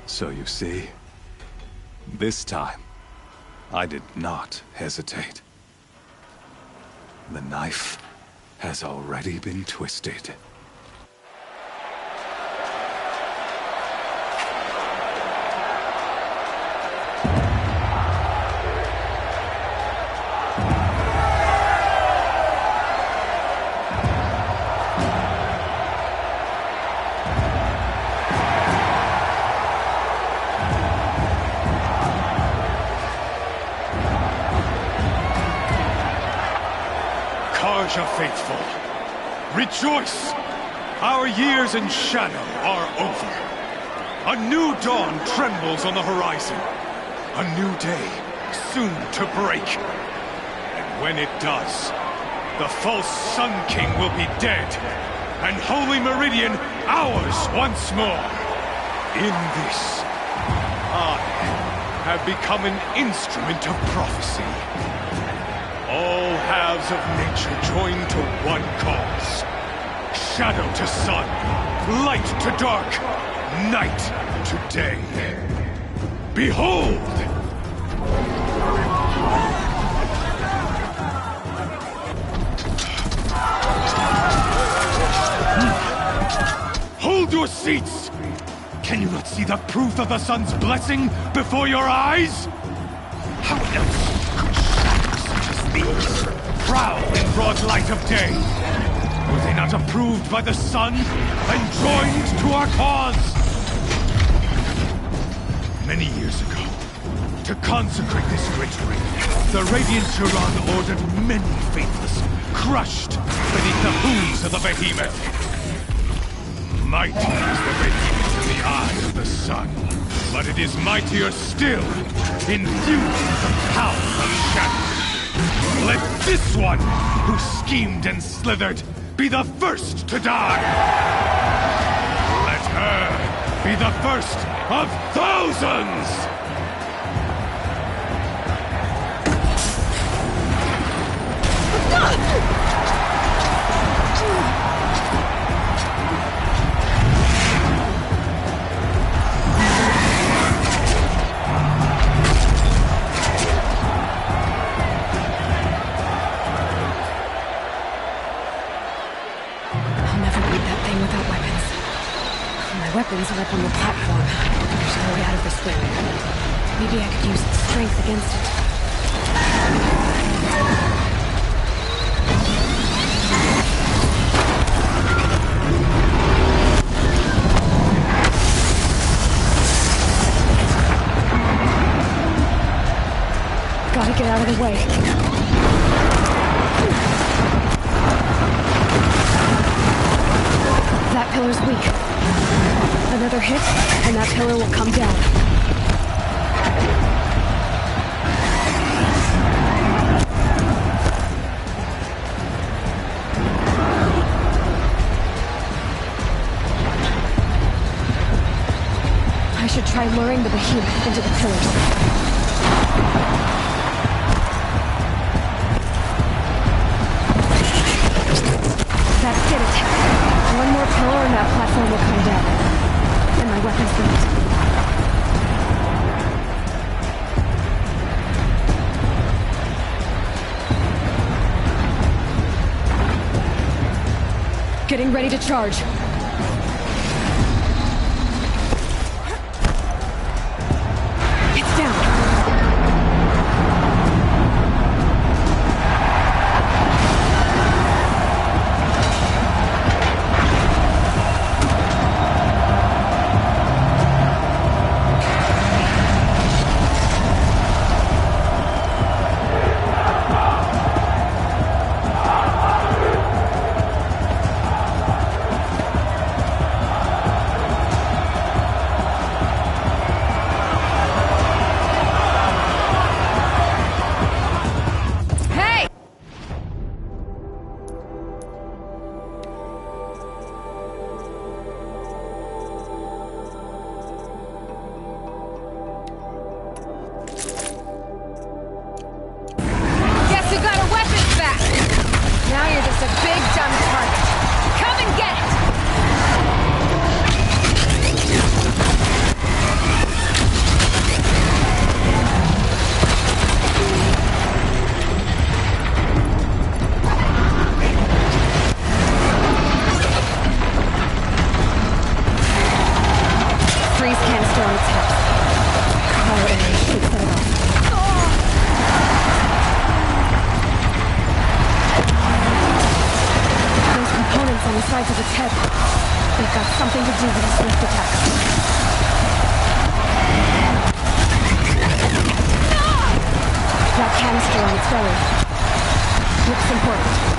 So you see, this time, I did not hesitate. The knife has already been twisted. Faithful, rejoice! Our years in shadow are over. A new dawn trembles on the horizon. A new day soon to break. And when it does, the false Sun King will be dead, and Holy Meridian ours once more. In this, I have become an instrument of prophecy. All halves of nature joined to one cause. Shadow to sun, light to dark, night to day. Behold! Hold your seats! Can you not see the proof of the sun's blessing before your eyes? How else these prowl in broad light of day? Were they not approved by the sun and joined to our cause? Many years ago, To consecrate this great ring, the Radiant Turan ordered many faithless, crushed beneath the hooves of the behemoth. Mighty is the behemoth in the eye of the sun, but it is mightier still, infused with the power of shadow. Let this one, who schemed and slithered, be the first to die! Let her be the first of thousands! Weapons are up on the platform. There's no way out of this ring. Maybe I could use its strength against it. Gotta get out of the way. That pillar's weak. Another hit, and that pillar will come down. I should try luring the behemoth into the pillars. That's it. One more pillar and that platform will come down. And my weapons built. Getting ready to charge. It's down. sides of its head. They've got something to do with his swift attacks. That canister on its belly looks important.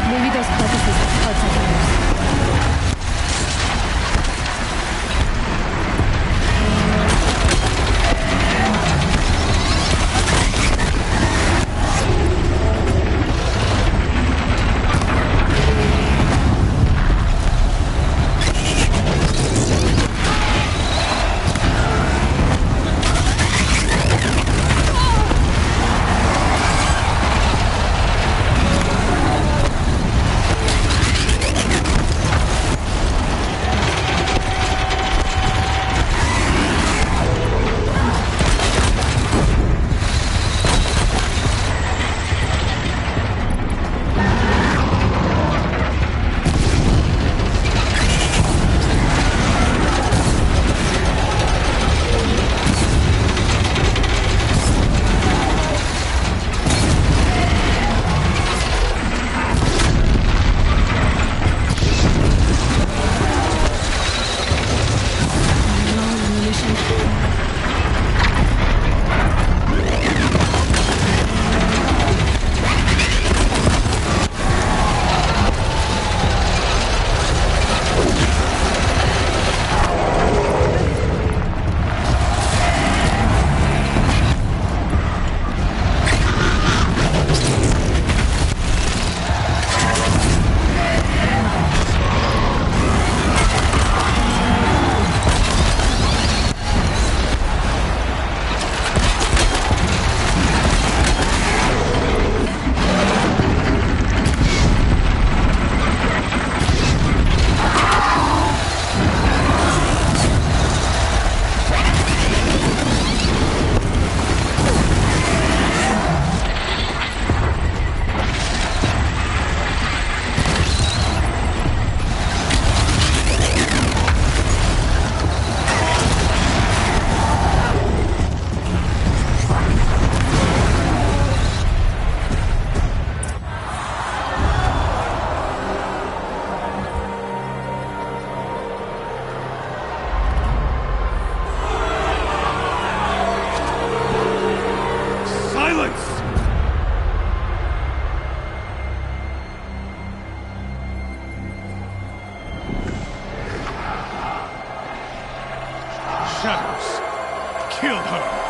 Maybe those purposes have parts I can use. shadows. Kill her.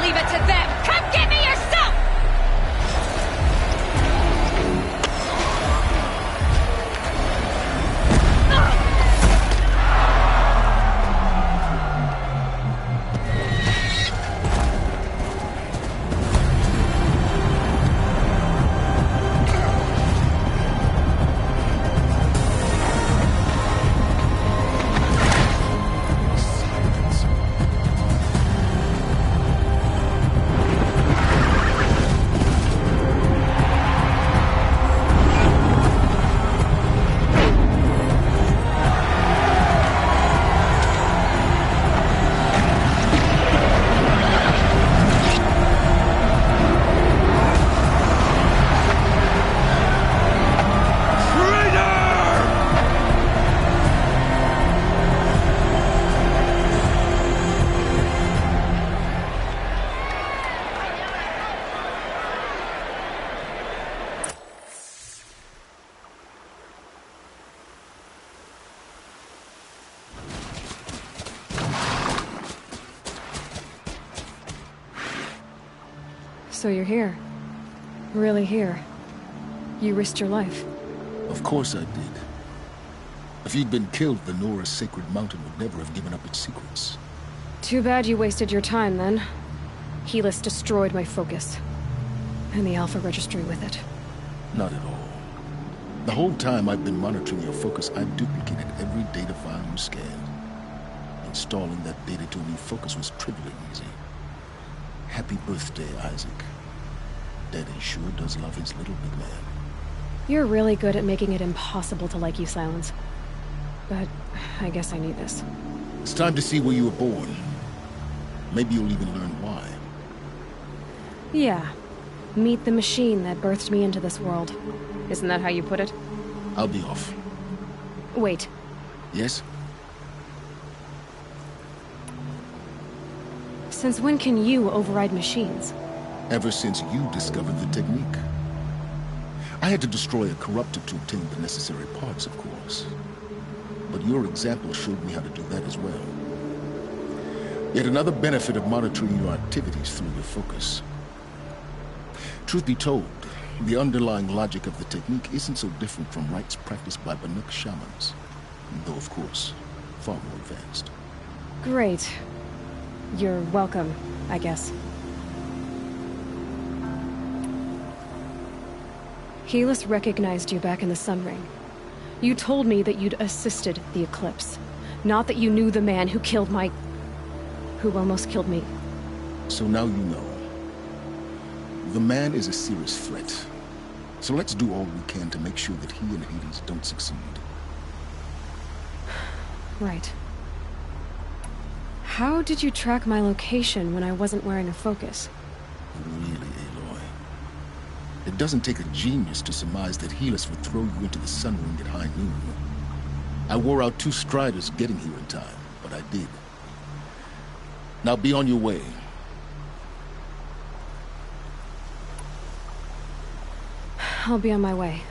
Leave it to them! Come get me yourself! So you're here. Really here. You risked your life. Of course I did. If you'd been killed, the Nora's sacred mountain would never have given up its secrets. Too bad you wasted your time, then. Helis destroyed my focus. And the Alpha Registry with it. Not at all. The whole time I've been monitoring your focus, I've duplicated every data file you scanned. Installing that data to a new focus was trivially easy. Happy birthday, Isaac. Daddy sure does love his little big man. You're really good at making it impossible to like you, Silence. But I guess I need this. It's time to see where you were born. Maybe you'll even learn why. Yeah. Meet the machine that birthed me into this world. Isn't that how you put it? I'll be off. Wait. Yes? Since when can you override machines? Ever since you discovered the technique. I had to destroy a corruptor to obtain the necessary parts, of course. But your example showed me how to do that as well. Yet another benefit of monitoring your activities through your focus. Truth be told, the underlying logic of the technique isn't so different from rites practiced by Banuk shamans. Though, of course, far more advanced. Great. You're welcome, I guess. Helis recognized you back in the Sun Ring. You told me that you'd assisted the Eclipse. Not that you knew the man who killed my... who almost killed me. So now you know. The man is a serious threat. So let's do all we can to make sure that he and Hades don't succeed. Right. How did you track my location when I wasn't wearing a focus? Really, Aloy? It doesn't take a genius to surmise that Helis would throw you into the Sun Ring at high noon. I wore out 2 striders getting here in time, but I did. Now be on your way. I'll be on my way.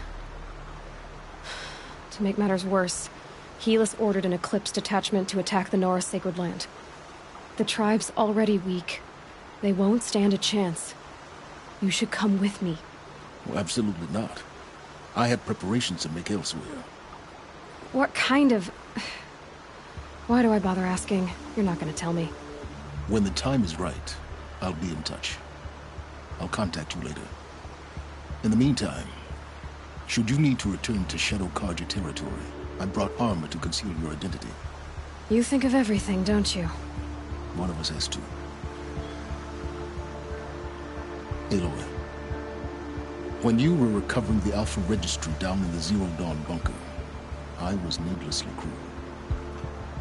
To make matters worse, Helis ordered an Eclipse detachment to attack the Nora Sacred Land. The tribe's already weak. They won't stand a chance. You should come with me. Well, absolutely not. I have preparations to make elsewhere. What kind of... Why do I bother asking? You're not gonna tell me. When the time is right, I'll be in touch. I'll contact you later. In the meantime, should you need to return to Shadow Karja territory, I brought armor to conceal your identity. You think of everything, don't you? One of us has to. Aloy, when you were recovering the Alpha Registry down in the Zero Dawn bunker, I was needlessly cruel.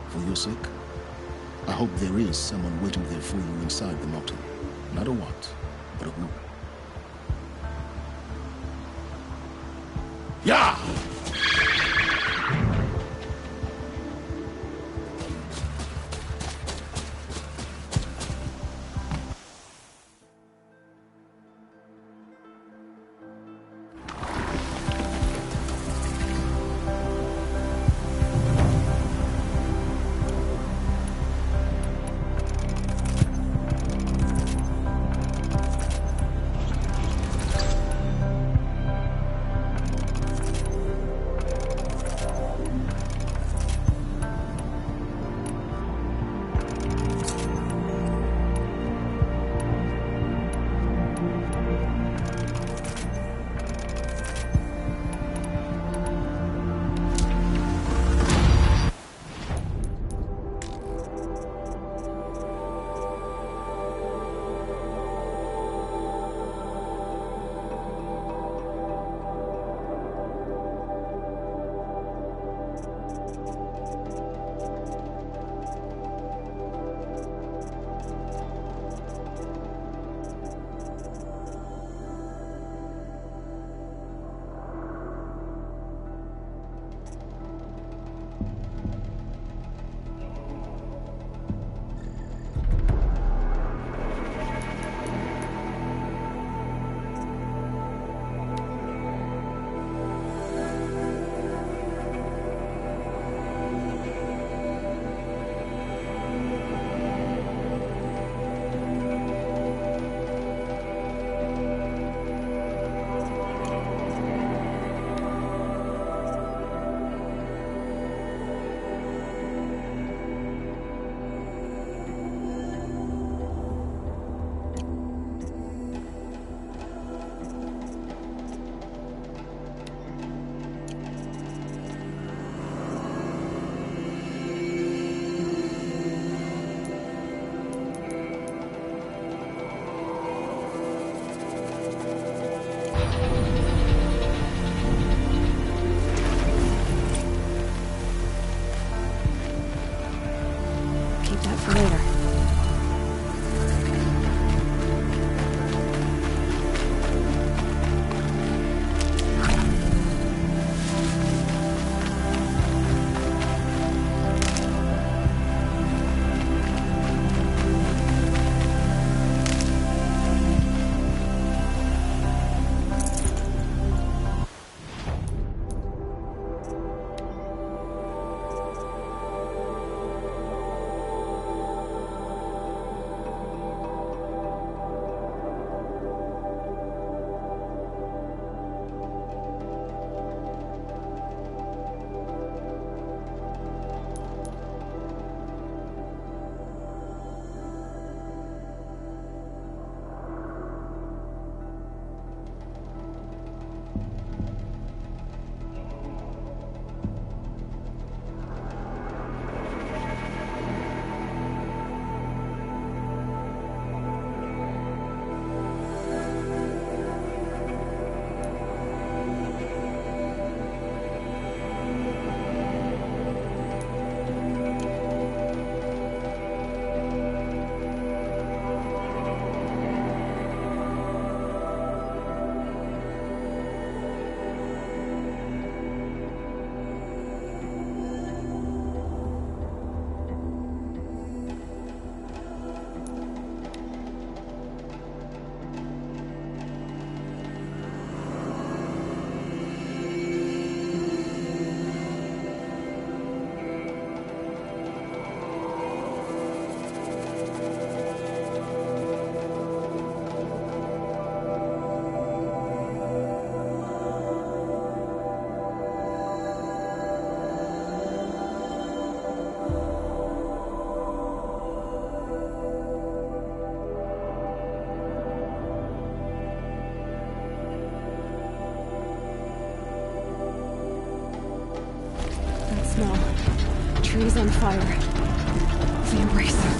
For your sake, I hope there is someone waiting there for you inside the mountain. Not a what, but a who. Yeah! smell. Trees on fire. The Embracer.